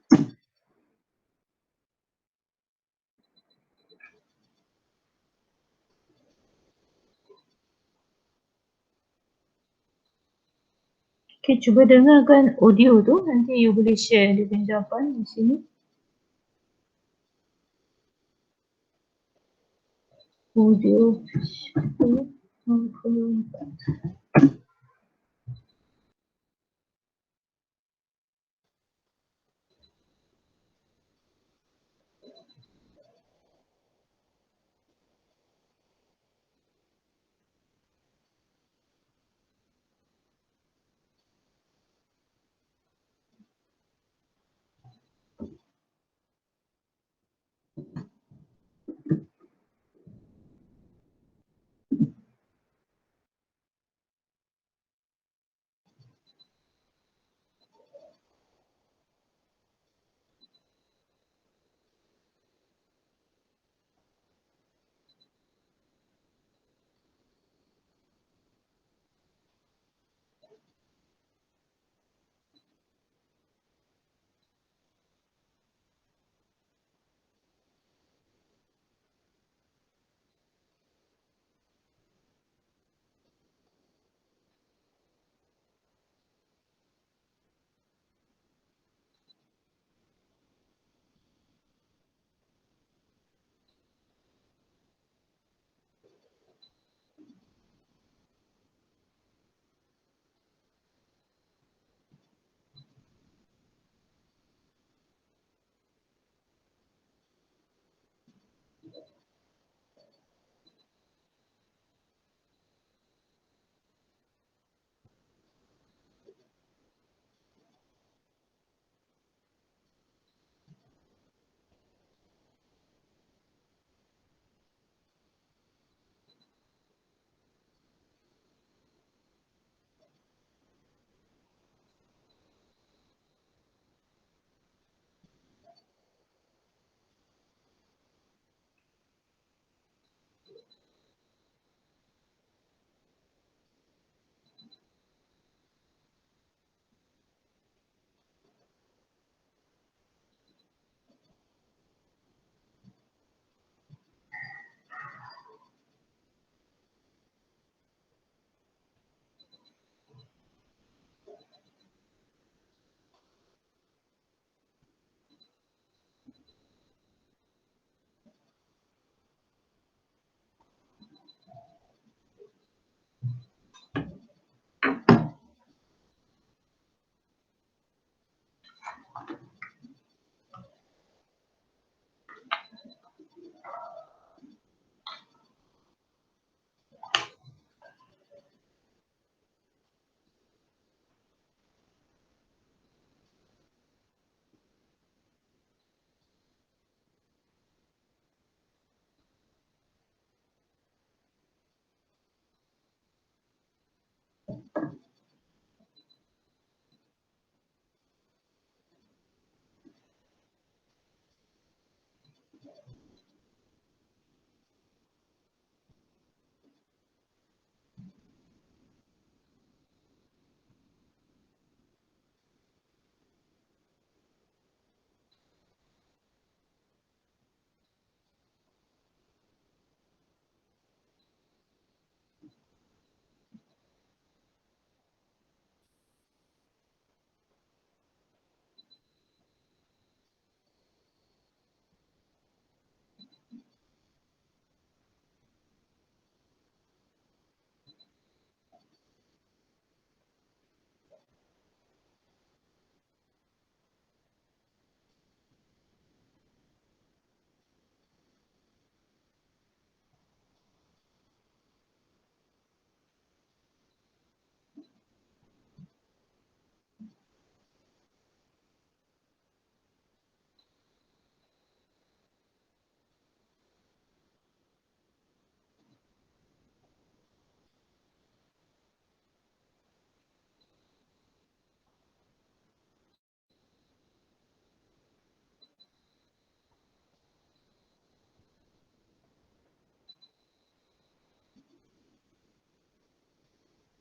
Okay, cuba dengarkan audio tu, nanti you boleh share dia punya jawapan di sini. Audio.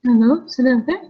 Halo, sedang kan?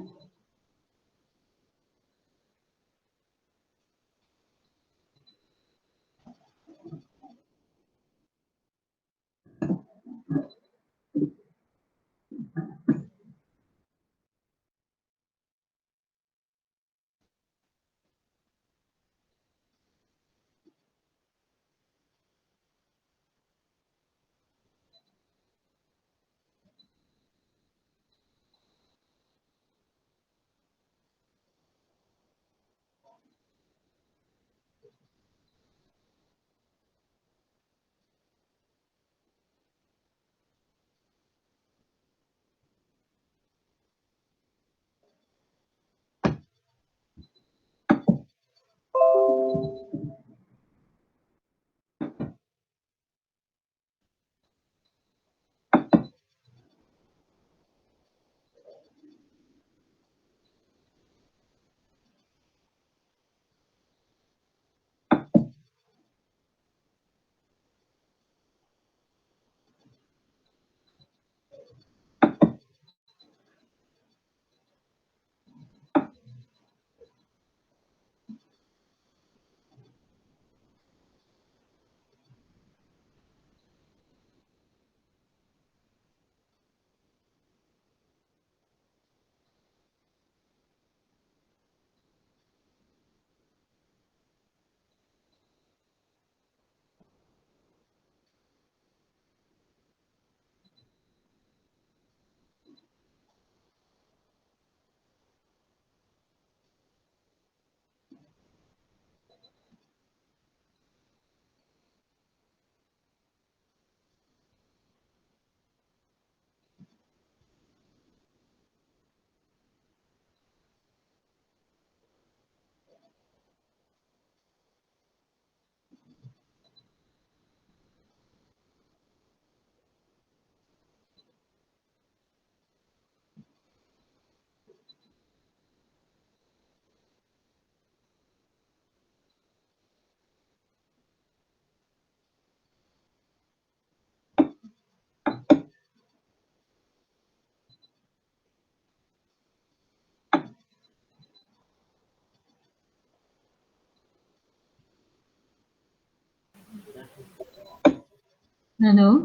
Halo.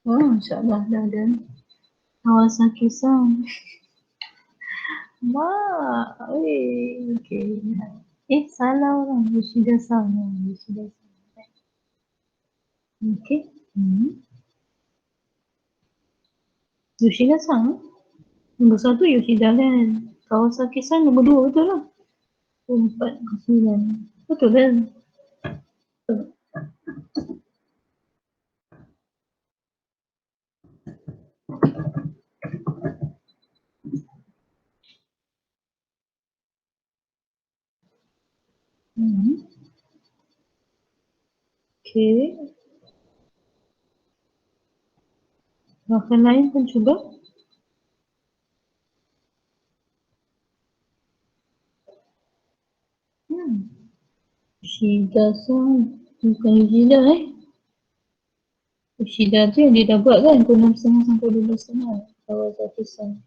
Oh, insyaAllah dah ada. Kawasaki-san. Mak, okay. Salah orang. Yoshida-san. Yoshida-san. Okay. Yoshida-san. Nombor 1 Yoshida kan. Kawasaki-san nombor 2 betul lah. 4, 9. Betul kan? Betul. Okay. Makan lain pun cuba. Yoshida-san. Bukan Yoshida Yoshida tu yang dia dah buat kan. Pukul 6.30 sampai 12.30. Kawasaki-san.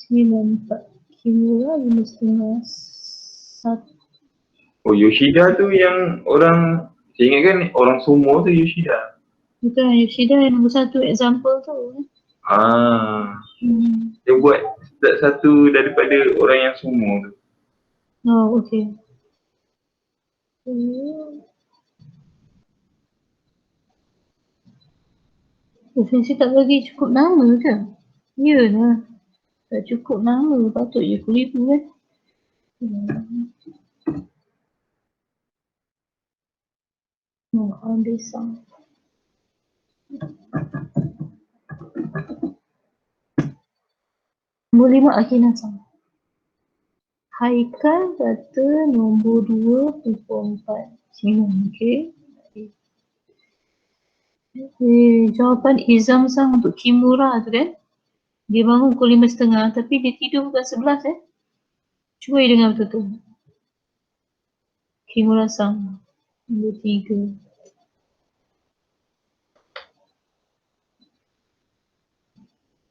9.4 Kimura 5.30. Oh, Yoshida tu yang orang, saya ingat kan orang sumo tu Yoshida. Bukan, Yoshida yang nombor 1 example tu. Dia buat satu daripada orang yang sumo tu. Oh, okay. Ofensi tak bagi cukup nama ke? Yalah. Tak cukup nama, patut je kulipu kan. Habis. Nombor 5 Akina-san. Haikal kata nombor 2 pukul 4. Okay. Jawapan Izam-san untuk Kimura tu kan. Dia bangun pukul 5.30 tapi dia tidur bukan 11 Cuba dia dengar betul-betul. Kimura-san. Nombor 3.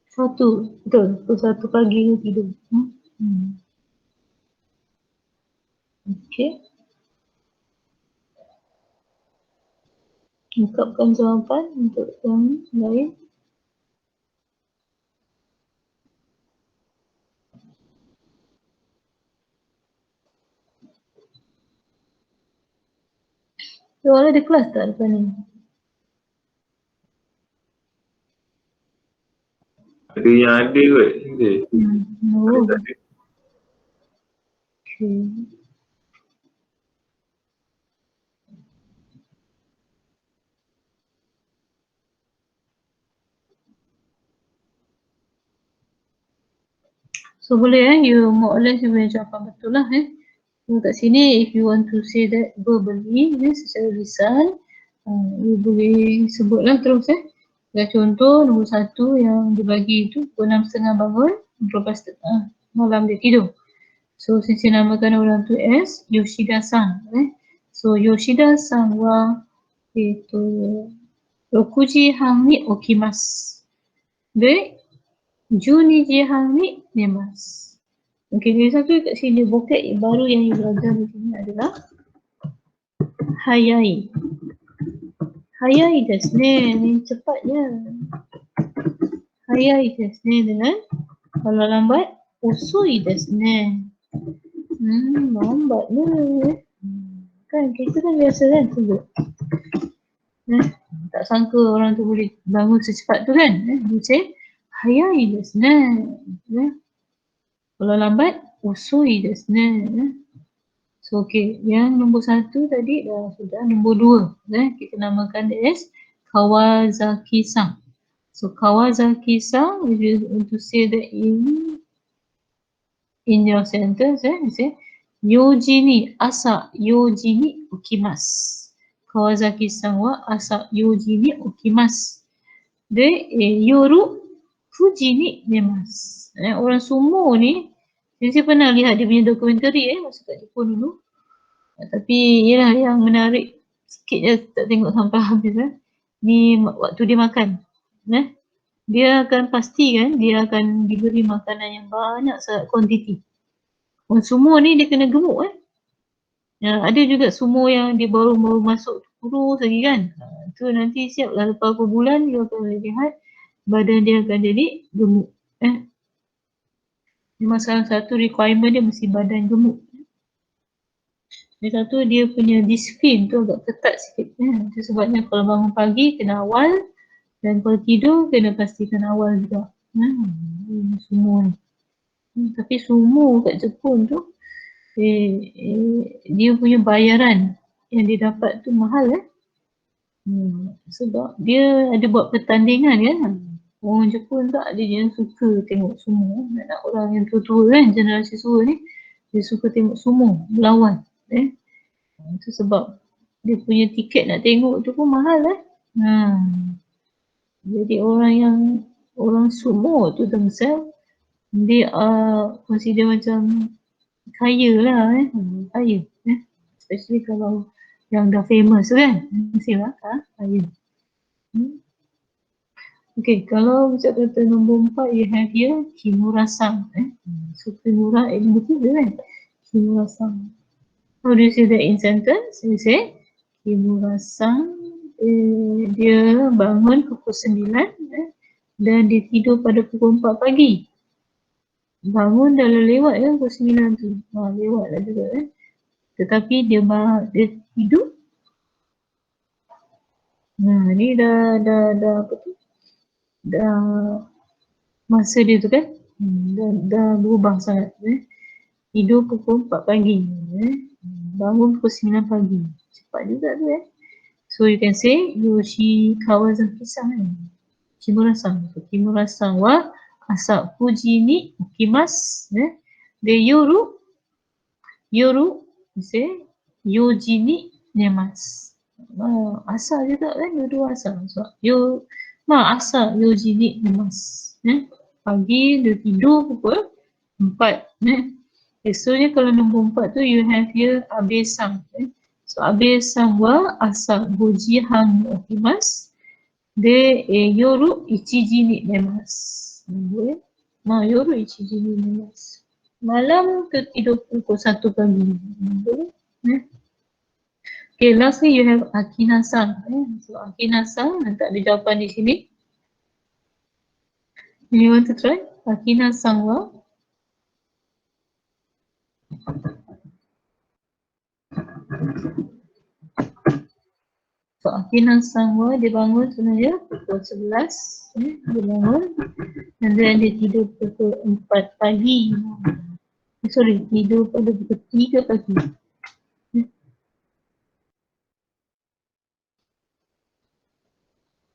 Satu, betul. Pukul 1 pagi dia tidur. Okey. Ungkapkan jawapan untuk yang lain. Soalan ada kelas tak depan ni? Ada yang ada kot. Ada. Oh. Tak ada. Okey. So boleh you more or less you boleh jawapan betul lah So kat sini if you want to say that verbally secara lisan you boleh sebutlah terus contoh nombor 1 yang dibagi itu pukul 6.30 bangun, 12.30 malam dia tidur. So saya namakan orang tu as Yoshida-san So Yoshida-san wa 6時半に起きます。で、12時半に寝ます。Okey, jadi satu kat sini vocab baru yang you belajar di sini adalah hayai. Hayai desu ne, ni cepatnya. Hayai desu ne dengan kalau lambat osoi desu ne. Lambatnya. Kan kita kan biasa kan sebut. Tak sangka orang tu boleh bangun secepat tu kan. Dia say hayai desu ne. Kalau lambat, osoi desu ne. So, okay. Yang nombor 1 tadi dah sudah. Nombor 2, kita namakan dia as Kawazaki-san. So, Kawazaki-san, if you want to say that in your sentence, you say, 4時に、朝4時に起きます。Kawazaki-san wa asa 4時に起きます。で、yoru 9時に寝ます。Orang sumo ni, saya pernah lihat dia punya dokumentari masa kat Jepun dulu. Tapi ialah yang menarik sikit je, tak tengok sampai habis Ni waktu dia makan. Dia akan pastikan dia akan diberi makanan yang banyak sangat kuantiti. Orang sumo ni dia kena gemuk Ada juga sumo yang dia baru masuk kurus lagi kan. Tu nanti siaplah lepas beberapa bulan dia akan lihat badan dia akan jadi gemuk. Memang salah satu requirement dia mesti badan gemuk. Yang satu dia punya disiplin tu agak ketat sikit. Itu sebabnya kalau bangun pagi kena awal dan kalau tidur kena pastikan awal juga. Sumo ni. Tapi sumo kat Jepun tu dia punya bayaran yang dia dapat tu mahal sebab dia ada buat pertandingan kan. Orang Jepun tak ada yang suka tengok sumo. Nak orang yang tua-tua kan, generasi tua ni dia suka tengok sumo berlawan. Itu sebab dia punya tiket nak tengok tu pun mahal Jadi orang sumo tu themselves dia consider macam kaya lah kaya especially kalau yang dah famous kan mestilah kaya. Okay, kalau macam kata nombor 4 you have here Kimura-san so Kimura nombor 3 kan Kimura-san. How do you say that in sentence? You say Kimura-san dia bangun pukul 9 dan dia tidur pada pukul 4 pagi. Bangun dah lewat pukul 9 tu. Lewat lah juga Tetapi dia tidur. Ni dah apa tu? Dah masa dia tu kan. Dah berubah sangat. Tidur pukul 4 pagi. Bangun pukul 9 pagi. Cepat juga tu So you can say Yoshi Kawazaki-san Kimura-san. So, Kimura-san wa asa 9時に起きます。で、夜 you say 4時に寝ます。Asa juga kan, dua-dua asa. So, asa 4時に寝ます。Pagi dia tidur pukul 4. Esoknya kalau nombor 4 tu you have here abe-san. So abe-san wa asa 5時半に起きます。で、夜1時に寝ます。まあ夜1時に寝ます。Malam tertidur pukul 1 pagi. Okay, lastly you have Akina-san. So Akina-san, tak ada jawapan di sini. You want to try? Akina-san wa? So Akina-san wa dia bangun sebenarnya pukul 11. Dia bangun. Dan then dia tidur pukul 4 pagi. Sorry, tidur pada pukul 3 pagi.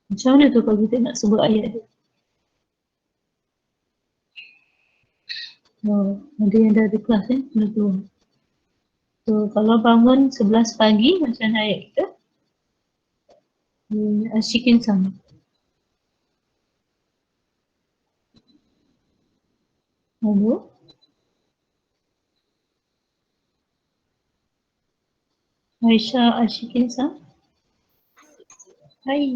Macam mana tu kalau kita nak sebut ayat dia? Oh, ada yang dah ada kelas kena keluar. So kalau bangun 11 pagi macam ayat kita, Ashikin-san. Halo? Aisyah Ashikin-san? Hai.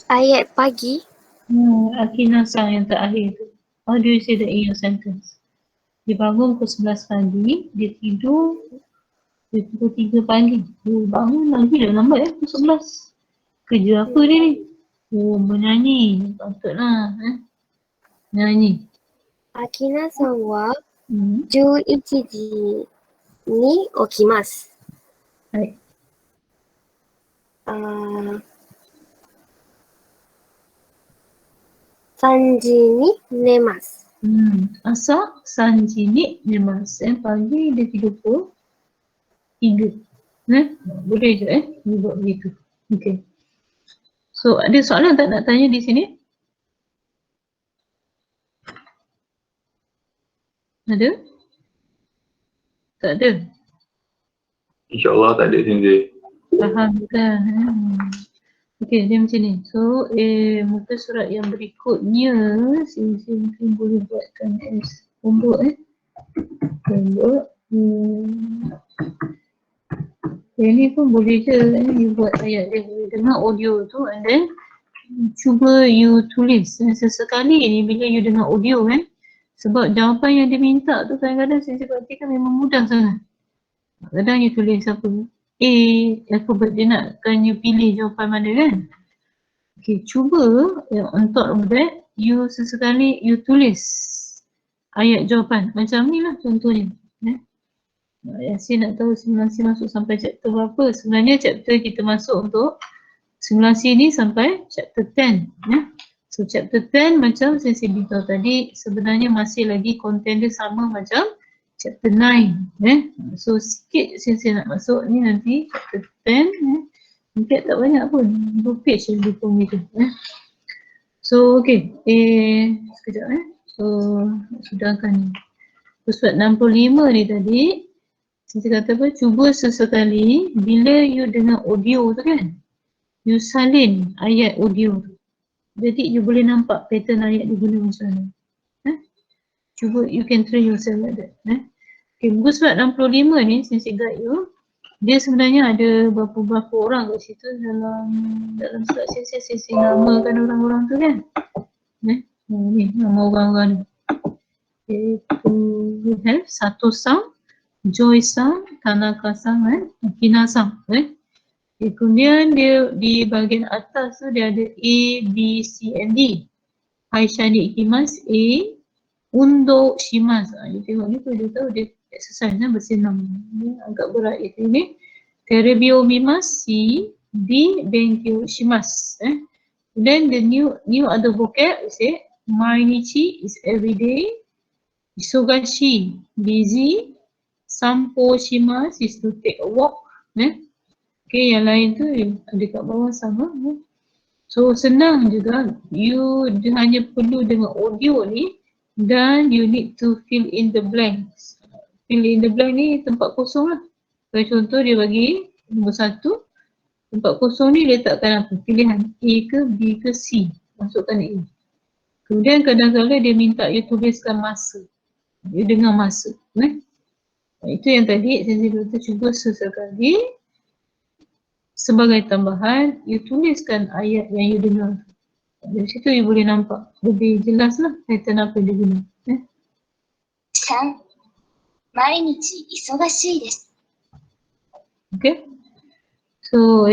Ayat pagi. Akina-san yang terakhir tu. How do you say that in your sentence? Dia bangun pukul 11 pagi, dia tidur pukul 3 pagi. Oh, bangun lagi dah lambat pukul 11. Kerja apa dia ni? Oh, menyanyi. Patutlah. Nyanyi. Akina-san wa 11時に起きます。はい。3時に寝ます。Asa 3時に寝ます。Pagi dia tidur pukul 3. Boleh je dia buat begitu. Okay. So ada soalan tak nak tanya di sini? Ada? Tak ada? InsyaAllah tak ada sini. Faham kan? Okey, dia macam ni. So, muka surat yang berikutnya, sini mungkin boleh buatkan as homework homework. Ini pun boleh je, you buat ayat dia, boleh dengar audio tu and then cuba you tulis. Sesekali ni bila you dengar audio sebab jawapan yang dia minta tu kadang-kadang saya perhatikan memang mudah sangat. Kadang you tulis apa? Alphabet dia nakkan you pilih jawapan mana kan? Okay, cuba on top of that, you sesekali you tulis ayat jawapan. Macam ni lah contohnya. Yasin nak tahu simulasi masuk sampai chapter berapa? Sebenarnya chapter kita masuk untuk simulasi ni sampai chapter 10. So chapter 10 macam saya beritahu tadi sebenarnya masih lagi konten dia sama macam chapter 9. So sikit saya nak masuk ni nanti chapter 10. Mungkin tak banyak pun, 2 page lebih pun gitu. So okay, sekejap So sudahkan ni. Surat 65 ni tadi saya kata apa, cuba sesekali bila you dengar audio tu kan, you salin ayat audio tu. Jadi you boleh nampak pattern ayat diguna macam mana. Cuba you can train yourself like that. Okay, buku surat 65 ni saya guide you. Dia sebenarnya ada berapa orang kat situ dalam surat saya namakan orang-orang tu kan. Ni nama orang-orang ni. We have Sato-san, Joy-san, Tanaka-san, Akina-san. Kemudian dia di bahagian atas tu dia ada A, B, C and D. Aisyah ni ikimas A, undo shimasu. Dia tengok ni tu dia tahu dia exercise bersenam. Agak berat itu ni. Terebi o mimasu, C, D, benkyo shimasu. Then the new other vocab is mainichi is everyday, isogashi, busy, sampo shimasu is to take a walk. Okay, yang lain tu ada kat bawah sama. So senang juga, you hanya perlu dengar audio ni dan you need to fill in the blanks. Fill in the blank ni tempat kosong lah. Contoh dia bagi nombor 1, tempat kosong ni letakkan apa? Pilihan A ke B ke C. Masukkan A. Kemudian kadang-kadang dia minta you tuliskan masa. You dengar masuk. Itu yang tadi Sensei Doktor cuba sesekali sebagai tambahan, you tuliskan ayat yang you dengar. Dari situ you boleh nampak lebih jelas lah kaitan apa dia guna. 3. 毎日忙しいです。 Okay. So,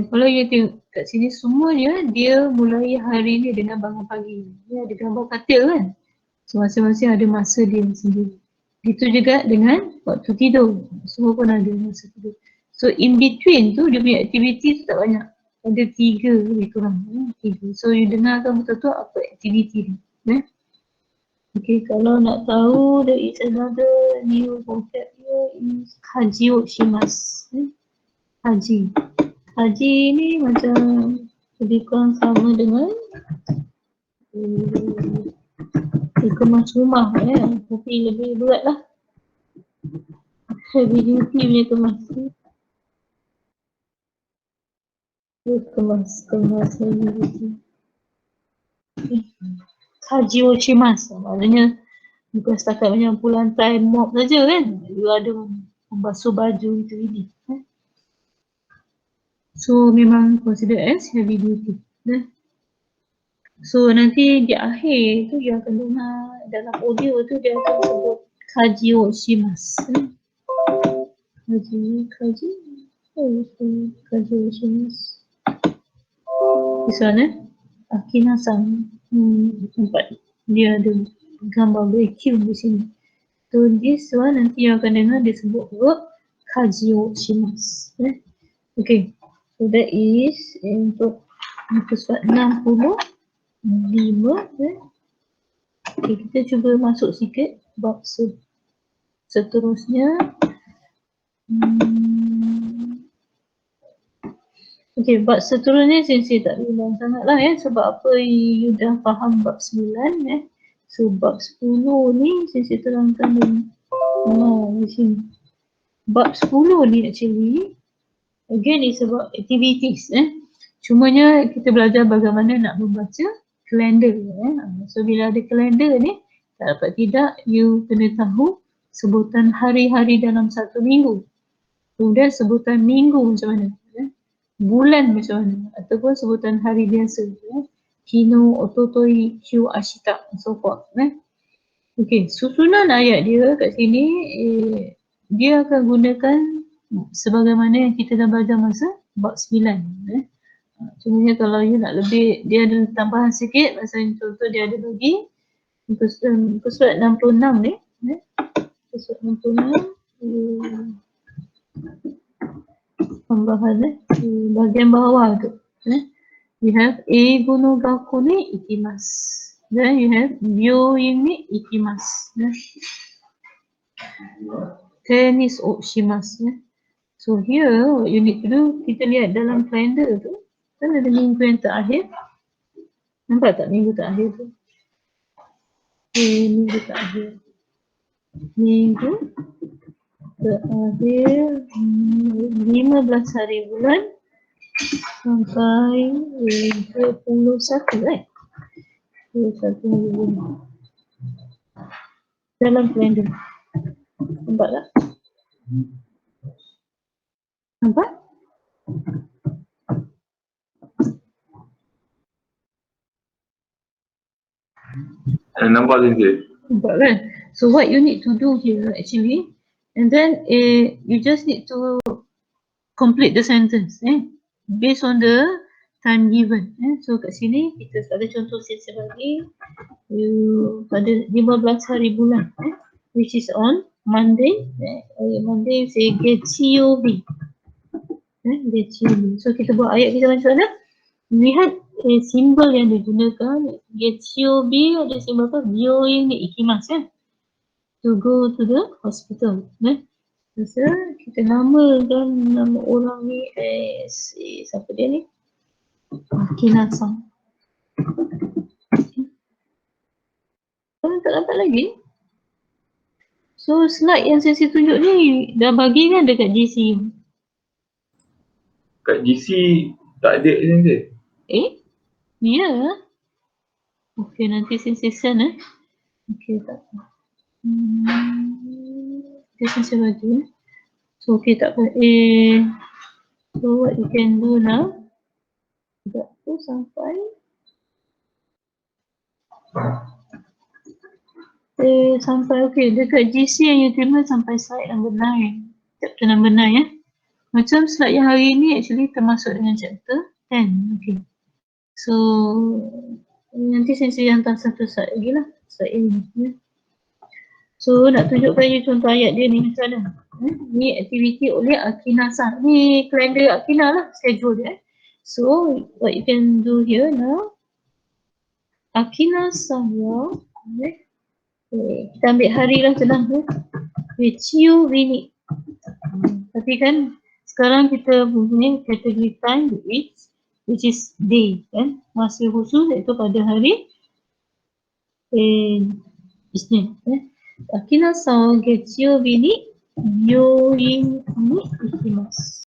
kalau you tengok kat sini semua dia mulai hari ni dengan bangun pagi. Dia ada gambar katil kan. So, masing-masing ada masa dia sendiri. Itu juga dengan waktu tidur. Semua pun ada masa tidur. So, in between tu dia punya aktiviti tu tak banyak. Ada 3 lebih kurang. 3. So, you dengarkan betul-betul apa aktiviti dia. Okay, kalau nak tahu, there is another new vocab here is haji wo shimasu. Haji. Haji ni macam lebih kurang sama dengan kemas rumah tapi lebih berat lah. Heavy duty punya kemas. Kemas heavy duty. Haji wo shimasu. Maksudnya bukan setakat menyapu lantai, mop saja kan. Dia ada membasuh baju itu ini. So memang consider as heavy duty. So nanti di akhir tu dia akan dengar dalam audio tu dia akan sebut kaji wo shimasu. Kaji wo shimasu. Di sana Akina-san tempat dia ada gambar vacuum di sini. So this one nanti yang akan dengar dia sebut kaji wo shimasu. Okay. So that is untuk muka surat 65. Okay, kita cuba masuk sikit bab seterusnya. Okay, bab seterusnya Sensei tak bilang sangat lah sebab apa you dah faham bab 9 So bab 10 ni Sensei terangkan di sini. Bab 10 ni actually again is about activities Cumanya kita belajar bagaimana nak membaca kalender So bila ada kalender ni tak dapat tidak you kena tahu sebutan hari-hari dalam satu minggu. Kemudian sebutan minggu macam mana, bulan macam mana, ataupun sebutan hari biasa, Kino, Ototoi, Kyu, Ashita, and so forth. Okay, susunan ayat dia kat sini dia akan gunakan sebagaimana yang kita dah belajar masa bab 9. Cumanya kalau you nak lebih, dia ada tambahan sikit, maksudnya contoh dia ada bagi muka surat 66 ni. Muka surat 66 tambahan bahagian bawah tu. You have eigo no gakko ni ikimasu. Then you have byōin ni ikimasu. Tenis o shimasu. So here what you need to do, kita lihat dalam kalender tu kan ada minggu yang terakhir. Nampak tak minggu terakhir tu? Minggu terakhir 15 hari bulan sampai 21 21 hari bulan dalam kalender. Nampak tak? Nampak? Nampak Sensei? Nampak kan? So what you need to do here actually, and then you just need to complete the sentence based on the time given. So kat sini kita ada contoh Sensei bagi you pada 15 hari bulan which is on Monday. Monday say Getsuyobi. Getsuyobi. So kita buat ayat kita macam mana? Lihat simbol yang digunakan. Getsuyobi ada simbol apa? Byōin ni ikimasu to go to the hospital. So kita namakan nama orang ni siapa dia ni? Akina-san. Tak dapat lagi. So slide yang saya tunjuk ni dah bagi kan dekat GC. Kat GC tak ada Sensei. Ya. Okey nanti Sensei send Okay tak apa. This is bagi. So okay, tak apa. So what you can do now? Sekejap tu sampai. Sampai okay. Dekat GC yang you terima sampai slide number 9. Chapter number 9 ya. Macam slide yang hari ni actually termasuk dengan chapter 10. Okay. So nanti saya hantar satu slide lagi lah. Slide ini. Ya. So nak tunjukkan you contoh ayat dia ni macam mana. Ni aktiviti oleh Akina-san. Ni kalender Akina lah, schedule dia. So what you can do here now. Akina-san ya. Kita ambil hari lah senang tu. Chiyo Wini. Tapi kan sekarang kita punya kategori time which is day kan. Masa khusus iaitu pada hari Isnin. Akina-san Getsuyobi ni Yorin ni ikimasu.